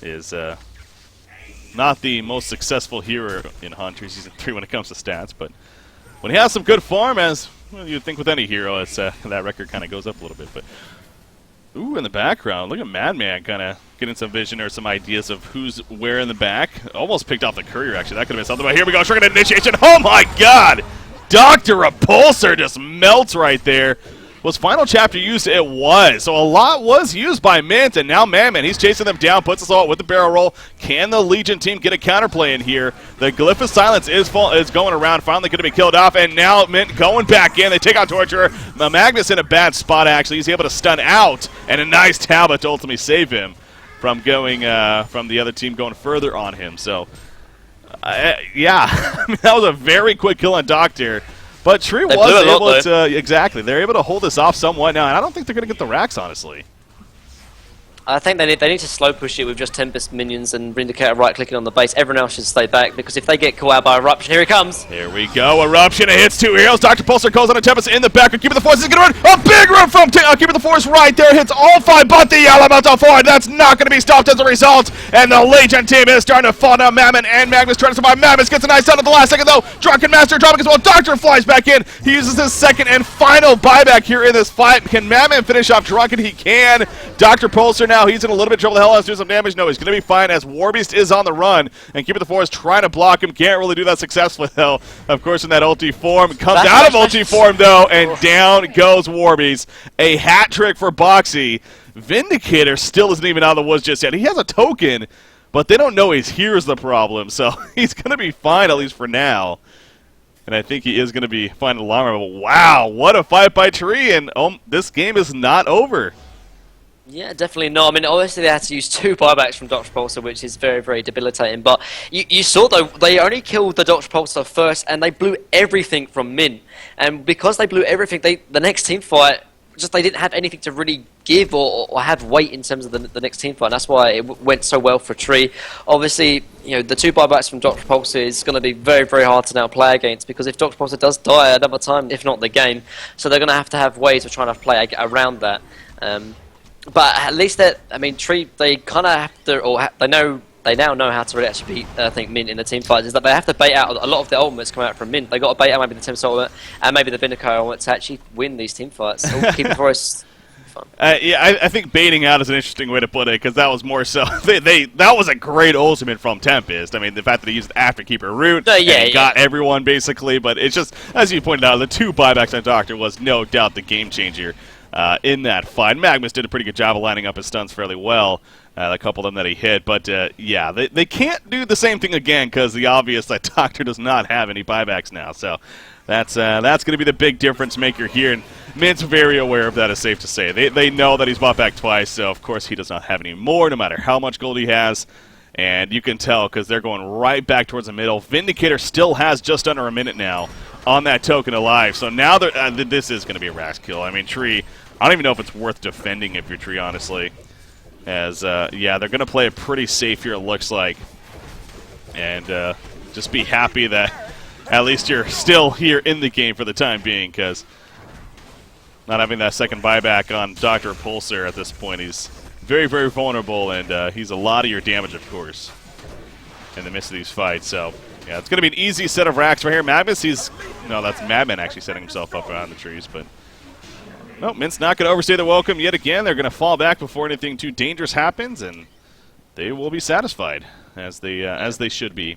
is not the most successful hero in Hunter Season 3 when it comes to stats, but when he has some good farm, as well, you'd think with any hero, it's, that record kind of goes up a little bit. But ooh, in the background, look at Madman kind of getting some vision or some ideas of who's where in the back. Almost picked off the courier, actually. That could have been something. But here we go, triggered initiation. Oh my god! Dr. Repulsor just melts right there. Was Final Chapter used? It was. So a lot was used by Mint, and now Madman, he's chasing them down, puts us all with the barrel roll. Can the Legion team get a counterplay in here? The Glyph of Silence is going around, finally going to be killed off, and now Mint going back in. They take out Torturer. Magnus in a bad spot, actually. He's able to stun out, and a nice Talbot to ultimately save him from going from the other team going further on him. So, yeah, that was a very quick kill on Doctor. But Tree was able to, exactly, they're able to hold this off somewhat now, and I don't think they're going to get the racks, honestly. I think they need to slow push it with just Tempest minions and Vindicator right-clicking on the base. Everyone else should stay back, because if they get caught out by Eruption, here he comes. Here we go, Eruption, it hits 2 heroes. Dr. Pulsar calls on a Tempest in the back. Keeper of the Force is going to run a big run from Keeper of the Force right there. Hits all 5, but the Elemental forward, that's not going to be stopped as a result. And the Legion team is starting to fall down. Madman and Magnus trying to survive. Magnus gets a nice stun at the last second, though. Drunken Master dropping as well. Doctor flies back in. He uses his second and final buyback here in this fight. Can Madman finish off Drunken? He can. Dr. Pulsar now, he's in a little bit of trouble. Hell has to do some damage. No, he's going to be fine as Warbeast is on the run, and Keeper of the Forest trying to block him. Can't really do that successfully, though. Of course, in that ulti form. Comes out of ulti form, though, and down goes Warbeast. A hat trick for Boxy. Vindicator still isn't even out of the woods just yet. He has a token, but they don't know he's here is the problem, so he's going to be fine, at least for now. And I think he is going to be fine in the long run. But wow, what a fight by Tree, and this game is not over. Yeah, definitely not. I mean, obviously they had to use 2 buybacks from Dr. Pulsar, which is very, very debilitating. But you saw, though, they only killed the Dr. Pulsar first, and they blew everything from Min. And because they blew everything, the next team fight, just they didn't have anything to really give or have weight in terms of the next team fight. And that's why it went so well for Tree. Obviously, the 2 buybacks from Dr. Pulsar is going to be very, very hard to now play against, because if Dr. Pulsar does die another time, if not the game, so they're going to have ways of trying to play around that. But at least Tree, they kind of have to, they know they now know how to really actually beat, I think, Mint in the team fights, is that they have to bait out a lot of their ultimates come out from Mint. They got to bait out maybe the Tim's ultimate and maybe the Vindicator ultimate to actually win these team fights. So keep it for us. Yeah, I think baiting out is an interesting way to put it, because that was more so that was a great ultimate from Tempest. I mean, the fact that he used Afterkeeper route and got everyone basically, but it's just, as you pointed out, the 2 buybacks on Doctor was no doubt the game changer in that fight. Magnus did a pretty good job of lining up his stuns fairly well, a couple of them that he hit, but yeah, they can't do the same thing again, because the obvious that Doctor does not have any buybacks now, so that's going to be the big difference maker here, and Mint's very aware of that, is safe to say. They know that he's bought back twice, so of course he does not have any more, no matter how much gold he has. And you can tell because they're going right back towards the middle. Vindicator still has just under a minute now on that token alive. So now this is going to be a Rax kill. I mean, Tree, I don't even know if it's worth defending if you're Tree, honestly. As, yeah, they're going to play it pretty safe here, it looks like. And just be happy that at least you're still here in the game for the time being, because not having that second buyback on Dr. Pulsar at this point, he's very, very vulnerable, and he's a lot of your damage, of course, in the midst of these fights. So, yeah, it's going to be an easy set of racks right here. Madness, no, that's Madman actually setting himself up behind the trees, but no, Mint's not going to overstay the welcome yet again. They're going to fall back before anything too dangerous happens, and they will be satisfied, as they should be.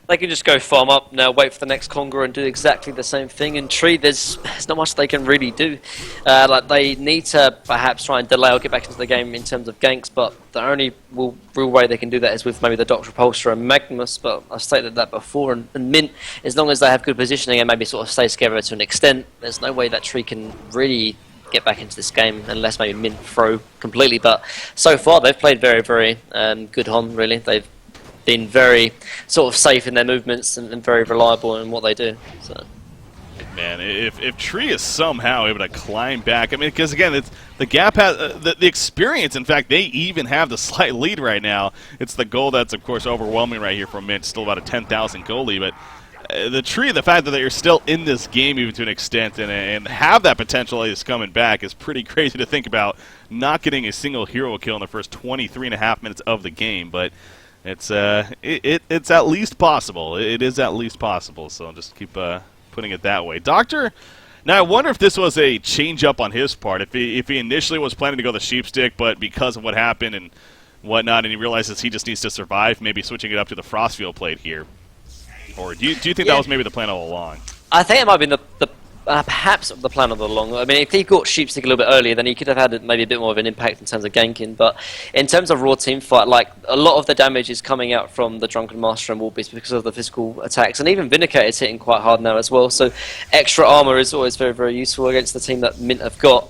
They can just go farm up now, wait for the next Conga and do exactly the same thing. And Tree, there's not much they can really do. Like they need to perhaps try and delay or get back into the game in terms of ganks, but the only real way they can do that is with maybe the Dr. Repulsor and Magnus, but I've stated that before. And Mint, as long as they have good positioning and maybe sort of stay together to an extent, there's no way that Tree can really get back into this game unless maybe Mint throw completely. But so far they've played very, very good Hon, really. They've been very sort of safe in their movements and very reliable in what they do. So, man, if Tree is somehow able to climb back, I mean, because again, it's the gap has the experience. In fact, they even have the slight lead right now. It's the goal that's of course overwhelming right here for Mint. Still about a 10,000 goal lead, but the Tree, the fact that you're still in this game even to an extent and have that potential is coming back is pretty crazy to think about. Not getting a single hero kill in the first 23.5 minutes of the game, but it's at least possible. It is at least possible. So I'll just keep putting it that way. Doctor, now I wonder if this was a change up on his part. If he initially was planning to go the sheepstick, but because of what happened and whatnot, and he realizes he just needs to survive, maybe switching it up to the Frostfield plate here. Or do you think that was maybe the plan all along? I think it might have been perhaps the plan all along. I mean, if he got Sheepstick a little bit earlier, then he could have had maybe a bit more of an impact in terms of ganking. But in terms of raw team fight, like a lot of the damage is coming out from the Drunken Master and Warbeast because of the physical attacks, and even Vindicator is hitting quite hard now as well. So extra armor is always very, very useful against the team that Mint have got.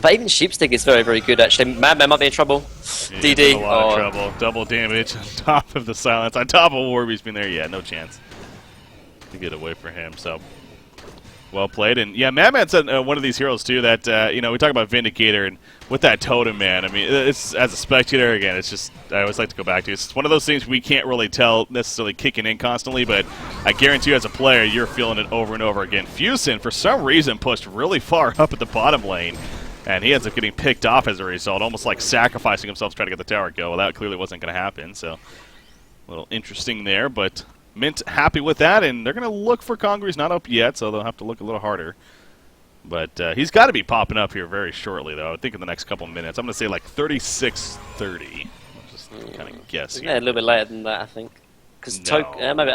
But even Sheepstick is very, very good actually. Madman might be in trouble. Yeah, DD. A lot of trouble. Double damage on top of the silence. On top of Warbeast being there, yeah, no chance to get away from him. So well played. And yeah, Madman said one of these heroes too that, you know, we talk about Vindicator and with that totem, man, I mean, it's, as a spectator, again, it's just, I always like to go back to, it's one of those things we can't really tell necessarily kicking in constantly, but I guarantee you as a player, you're feeling it over and over again. Fusin, for some reason, pushed really far up at the bottom lane, and he ends up getting picked off as a result, almost like sacrificing himself to try to get the tower go. Well, that clearly wasn't going to happen, so a little interesting there, but Mint happy with that, and they're going to look for Conga. He's not up yet, so they'll have to look a little harder. But he's got to be popping up here very shortly, though. I think in the next couple minutes. I'm going to say like 36:30. Just kind of guess here. Yeah, a little bit later than that, I think. Because maybe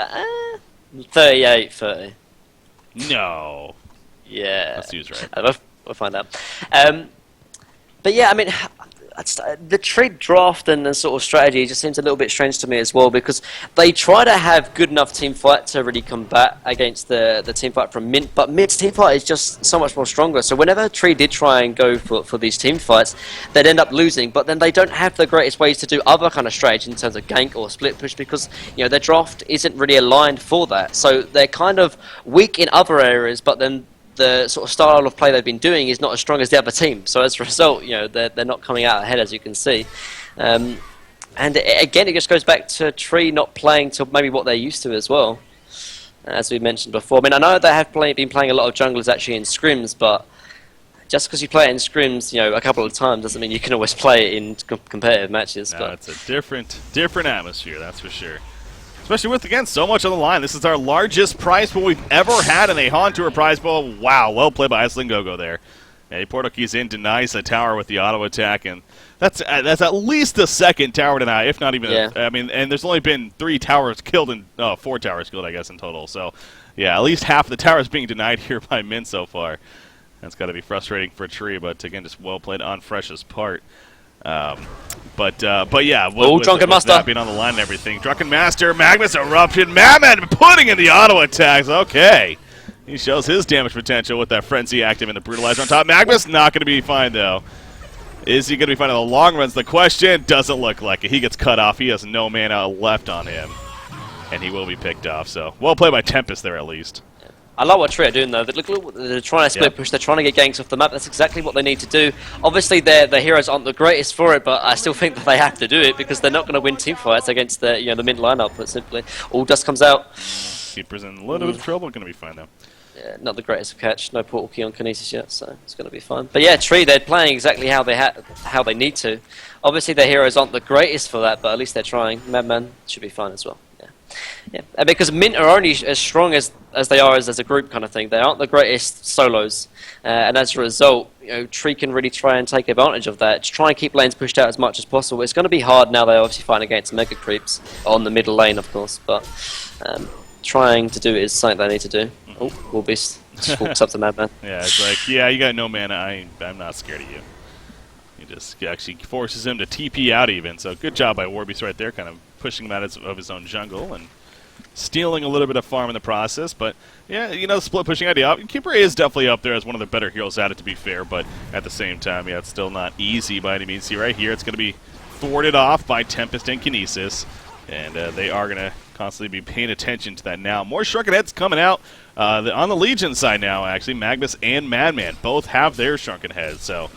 38:30. No. Yeah. That's who's right. We'll find out. But yeah, I mean, the trade draft and the sort of strategy just seems a little bit strange to me as well, because they try to have good enough team fight to really combat against the team fight from Mint, but Mint's team fight is just so much more stronger. So whenever Tree did try and go for these team fights, they'd end up losing, but then they don't have the greatest ways to do other kind of strategy in terms of gank or split push, because you know their draft isn't really aligned for that. So they're kind of weak in other areas, but then the sort of style of play they've been doing is not as strong as the other team. So as a result, you know, they're not coming out ahead, as you can see. And again, it just goes back to Tree not playing to maybe what they're used to as well, as we mentioned before. I mean, I know they have been playing a lot of junglers actually in scrims, but just because you play it in scrims, a couple of times doesn't mean you can always play it in competitive matches. No, but it's a different atmosphere, that's for sure. Especially with, again, so much on the line. This is our largest prize pool we've ever had in a Han Tour prize pool. Wow, well played by Iceland-Gogo there. Yeah, Portuguese in denies the tower with the auto attack, and that's at least the second tower deny, if not even. Yeah. I mean, and there's only been 4 towers killed, I guess, in total. So, yeah, at least half the towers being denied here by Min so far. That's got to be frustrating for Tree, but again, just well played on Fresh's part. But yeah, with Drunken Master that being on the line and everything, Drunken Master, Magnus Eruption, Madman putting in the auto attacks. Okay. He shows his damage potential with that Frenzy active and the Brutalizer on top. Magnus not going to be fine, though. Is he going to be fine in the long runs? The question doesn't look like it. He gets cut off. He has no mana left on him. And he will be picked off. So, well played by Tempest there, at least. I like what Tree are doing, though. They're trying to split push. They're trying to get ganks off the map. That's exactly what they need to do. Obviously, their heroes aren't the greatest for it, but I still think that they have to do it because they're not going to win team fights against the mid lineup. But simply, all dust comes out. Keeper's in a little bit of trouble. Going to be fine, though. Yeah, not the greatest of catch. No portal key on Kinesis yet, so it's going to be fine. But yeah, Tree, they're playing exactly how they need to. Obviously, their heroes aren't the greatest for that, but at least they're trying. Madman should be fine as well. Yeah, and because Mint are only as strong as they are as a group kind of thing. They aren't the greatest solos, and as a result, Tree can really try and take advantage of that. To try and keep lanes pushed out as much as possible. It's going to be hard now. They're obviously fighting against mega creeps on the middle lane, of course, but trying to do it is something they need to do. Oh, Warbeast just walks up to Madman. Yeah, it's like, yeah, you got no mana. I'm not scared of you. He just actually forces him to TP out even. So good job by Warbeast right there, kind of pushing him out of his own jungle and stealing a little bit of farm in the process. But yeah, the split pushing idea. Keeper is definitely up there as one of the better heroes at it, to be fair. But at the same time, yeah, it's still not easy by any means. See right here, it's going to be thwarted off by Tempest and Kinesis. And they are going to constantly be paying attention to that now. More Shrunken Heads coming out on the Legion side now, actually. Magnus and Madman both have their Shrunken Heads. So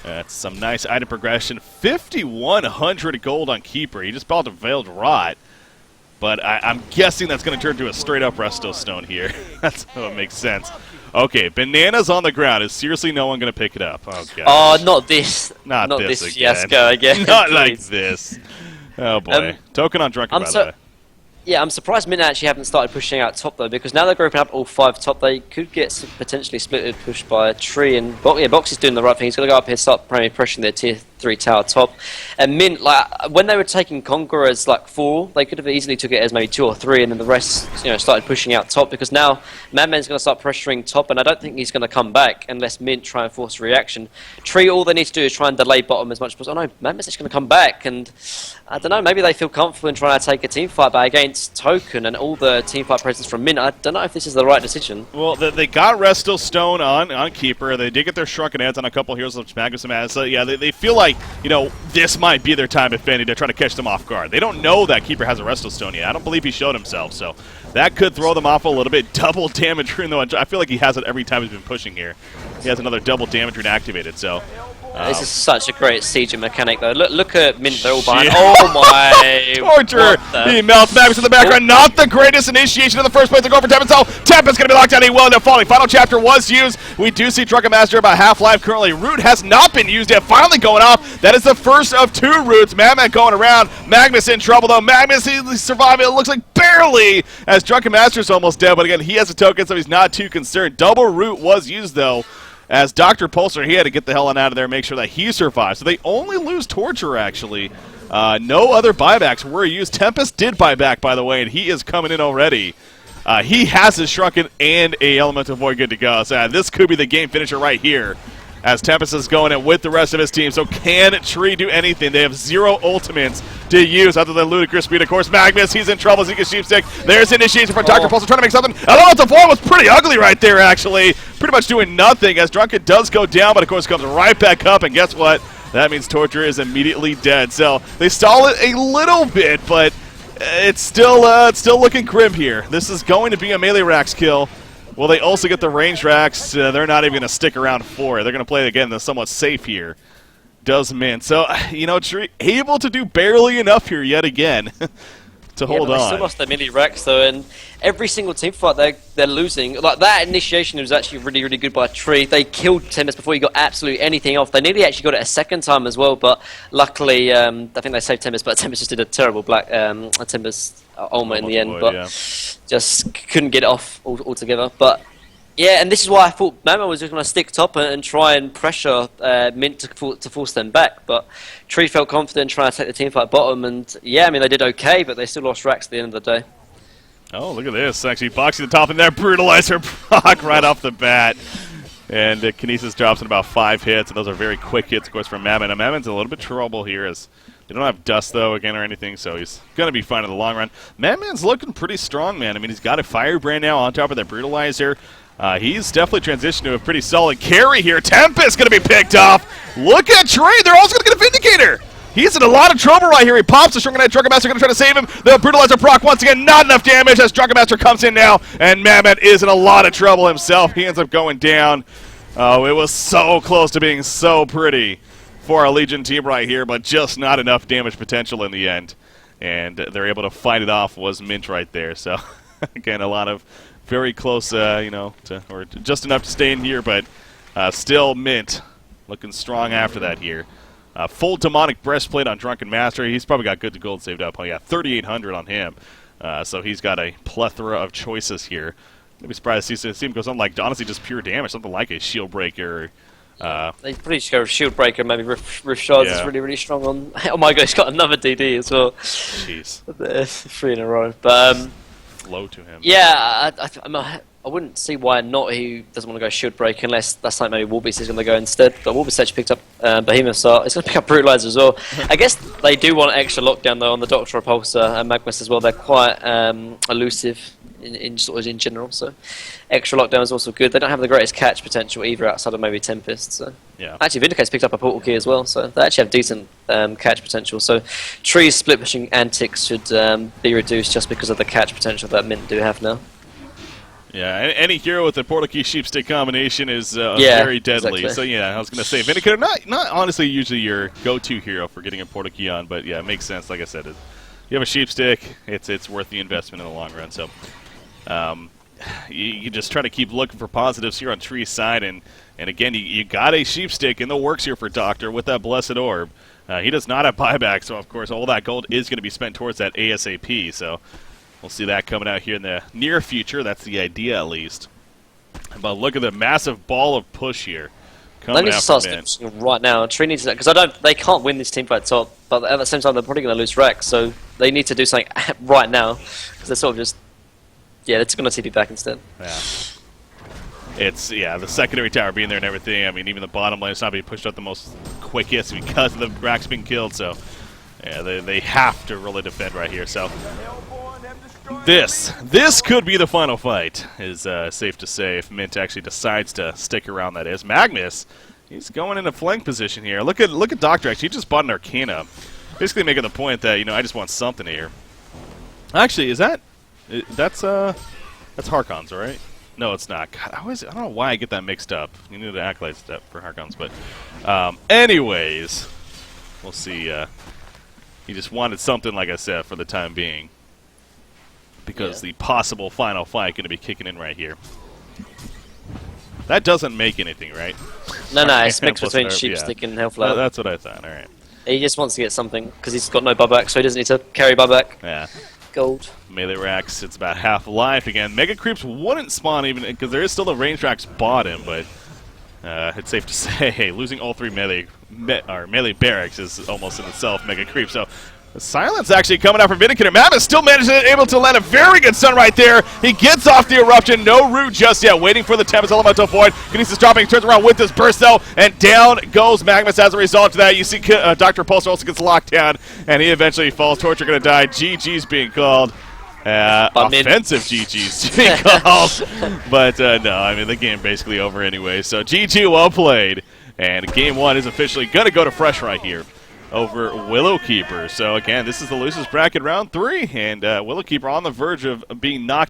that's some nice item progression. 5,100 gold on Keeper. He just bought a Veiled Rot. But I'm guessing that's going to turn to a straight-up Resto Stone here. That's how it makes sense. Okay, Bananas on the ground. Is seriously no one going to pick it up? Oh, God. Oh, not this. Not this again. Fiasco again. Not like this. Oh, boy. Token on Drunken, by the way. Yeah, I'm surprised Mint actually haven't started pushing out top, though, because now they're grouping up all 5 top. They could get potentially splitted, pushed by a Tree. And Box is doing the right thing. He's going to go up here, start pressuring their tier 3 tower top. And Mint, when they were taking Conqueror as 4, they could have easily took it as maybe 2 or 3, and then the rest, started pushing out top, because now Madman's going to start pressuring top, and I don't think he's going to come back unless Mint try and force a reaction. Tree, all they need to do is try and delay bottom as much as possible. Oh no, Madman's actually going to come back, and I don't know, maybe they feel comfortable in trying to take a team fight, but against Token and all the team fight presence from Mint, I don't know if this is the right decision. Well, they got Resto Stone on Keeper. They did get their Shrunken Heads on a couple heroes of Magnus and Madness. So yeah, they feel like, this might be their time, if any, to try to catch them off guard. They don't know that Keeper has a Resto Stone yet. I don't believe he showed himself, so that could throw them off a little bit. Double damage rune, though. I feel like he has it every time he's been pushing here. He has another double damage rune activated, so... This is such a great sieging mechanic, though. Look at Mint, they're all behind. Oh my! Torture! He melts Magnus in the background. Not the greatest initiation in the first place to go for Tempest. So Tempest going to be locked down. He will end up falling. Final chapter was used. We do see Drunken Master about half-life currently. Root has not been used yet. Finally going off. That is the first of 2 roots. Madman going around. Magnus in trouble, though. Magnus, he's surviving. It looks like barely, as Drunken Master's almost dead. But again, he has a token, so he's not too concerned. Double root was used, though. As Dr. Pulsar, he had to get the hell on out of there and make sure that he survives. So they only lose Torture, actually. No other buybacks were used. Tempest did buy back, by the way, and he is coming in already. He has his Shrunken and a Elemental Void good to go. So this could be the game finisher right here, as Tempest is going in with the rest of his team. So can Tree do anything? They have 0 ultimates to use other than Ludicrous Speed. Of course, Magnus, he's in trouble. Zika Sheepstick. There's initiation from Dr. Pulsar trying to make something. Elemental Void was pretty ugly right there, actually. Pretty much doing nothing as Drunken does go down, but of course comes right back up. And guess what? That means Torture is immediately dead. So they stall it a little bit, but it's still looking grim here. This is going to be a melee Rax kill. Will they also get the range racks? They're not even going to stick around for it. They're going to play it again. They're somewhat safe here. Does Mint. So, Tree able to do barely enough here yet again. to hold They on. still lost their melee racks though, and every single team fight they're losing. Like that initiation was actually really, really good by Tree. They killed Tempest before he got absolutely anything off. They nearly actually got it a second time as well, but luckily I think they saved Tempest, but Tempest just did a terrible Tempest Ulma in the end, but just couldn't get it off altogether. But yeah, and this is why I thought Mama was just going to stick top and try and pressure Mint to force them back. But Tree felt confident trying to take the team fight bottom, and yeah, I mean they did okay, but they still lost racks at the end of the day. Oh, look at this! Actually, boxing the top in there, brutalizer proc right off the bat, and Kinesis drops in about 5 hits, and those are very quick hits, of course, from Mammon. And Mammon's in a little bit of trouble here as they don't have dust, though, again, or anything, so he's going to be fine in the long run. Mammon's looking pretty strong, man. I mean, he's got a Firebrand now on top of that Brutalizer. He's definitely transitioned to a pretty solid carry here. Tempest going to be picked off. Look at Trey. They're also going to get a Vindicator. He's in a lot of trouble right here. He pops the Shrunken Knight. Drunken Master going to try to save him. The Brutalizer proc once again, not enough damage as Drunken Master comes in now, and Mammoth is in a lot of trouble himself. He ends up going down. Oh, it was so close to being so pretty for our Legion team right here, but just not enough damage potential in the end. And they're able to fight it off was Mint right there. So, again, a lot of very close, or just enough to stay in here, but still Mint looking strong after that here. Full Demonic Breastplate on Drunken Master. He's probably got good to gold saved up. Oh, yeah, 3,800 on him. So he's got a plethora of choices here. I'd be surprised to see him go something like, honestly, just pure damage, something like a Shield Breaker. They pretty just go Shield Breaker, maybe Rift Shards is really, really strong on. Oh my god, he's got another DD as well. Jeez. 3 in a row. But flow to him. Yeah, I wouldn't see why not. He doesn't want to go Shield Breaker unless that's like maybe Warbeast is going to go instead. But Warbeast actually picked up Behemoth, so it's going to pick up Brutalizer as well. I guess they do want extra lockdown though on the Doctor Repulsor and Magmus as well. They're quite elusive in general, so extra lockdown is also good. They don't have the greatest catch potential either outside of maybe Tempest. So yeah, actually Vindicate's picked up a Portal Key as well, so they actually have decent catch potential. So Tree's split pushing antics should be reduced just because of the catch potential that Mint do have now. Yeah, any hero with a Portal Key Sheepstick combination is very deadly. Exactly. So yeah, I was going to say Vindicator, not honestly usually your go-to hero for getting a Portal Key on, but yeah, it makes sense. Like I said, you have a Sheepstick, it's worth the investment in the long run. So you just try to keep looking for positives here on Tree's side, and again, you got a Sheepstick in the works here for Doctor with that Blessed Orb. He does not have buyback, so of course all that gold is going to be spent towards that ASAP. So we'll see that coming out here in the near future. That's the idea, at least. But look at the massive ball of push here. They need to start pushing right now. Tree needs to, because they can't win this team fight top, but at the same time they're probably going to lose Rex, so they need to do something right now because they're sort of just they're just going to TP back instead. Yeah. It's the secondary tower being there and everything. I mean, even the bottom lane is not being pushed out the most quickest because of the racks being killed. So yeah, they have to really defend right here. So this could be the final fight, is safe to say, if Mint actually decides to stick around. That is Magnus. He's going into flank position here. Look at Doctor. Actually, he just bought an Arcana, basically making the point that I just want something here. Actually, that's Harkons, right? No, it's not. God, I don't know why I get that mixed up. You need an Acolyte step for Harkons, but anyways, we'll see. He just wanted something, like I said, for the time being, because the possible final fight going to be kicking in right here. That doesn't make anything, right? No, it's mixed between Sheepstick and Hellflower. That's what I thought. All right. He just wants to get something because he's got no buyback, so he doesn't need to carry buyback. Yeah. Gold. Melee racks, it's about half life again. Mega Creeps wouldn't spawn even because there is still the range racks bottom, but it's safe to say losing all 3 melee barracks is almost in itself Mega Creep. So the silence actually coming out from Vindicator. Mammoth still able to land a very good stun right there. He gets off the eruption. No root just yet. Waiting for the Tempest Elemental Void. Kinesis dropping. Turns around with this burst though. And down goes Magnus as a result of that. You see Dr. Pulsar also gets locked down. And he eventually falls. Torture going to die. GG's being called. Offensive GG's being called. But no, I mean the game basically over anyway. So GG, well played. And game 1 is officially going to go to Fresh right here over Willowkeeper. So again, this is the losers bracket round 3, and Willowkeeper on the verge of being knocked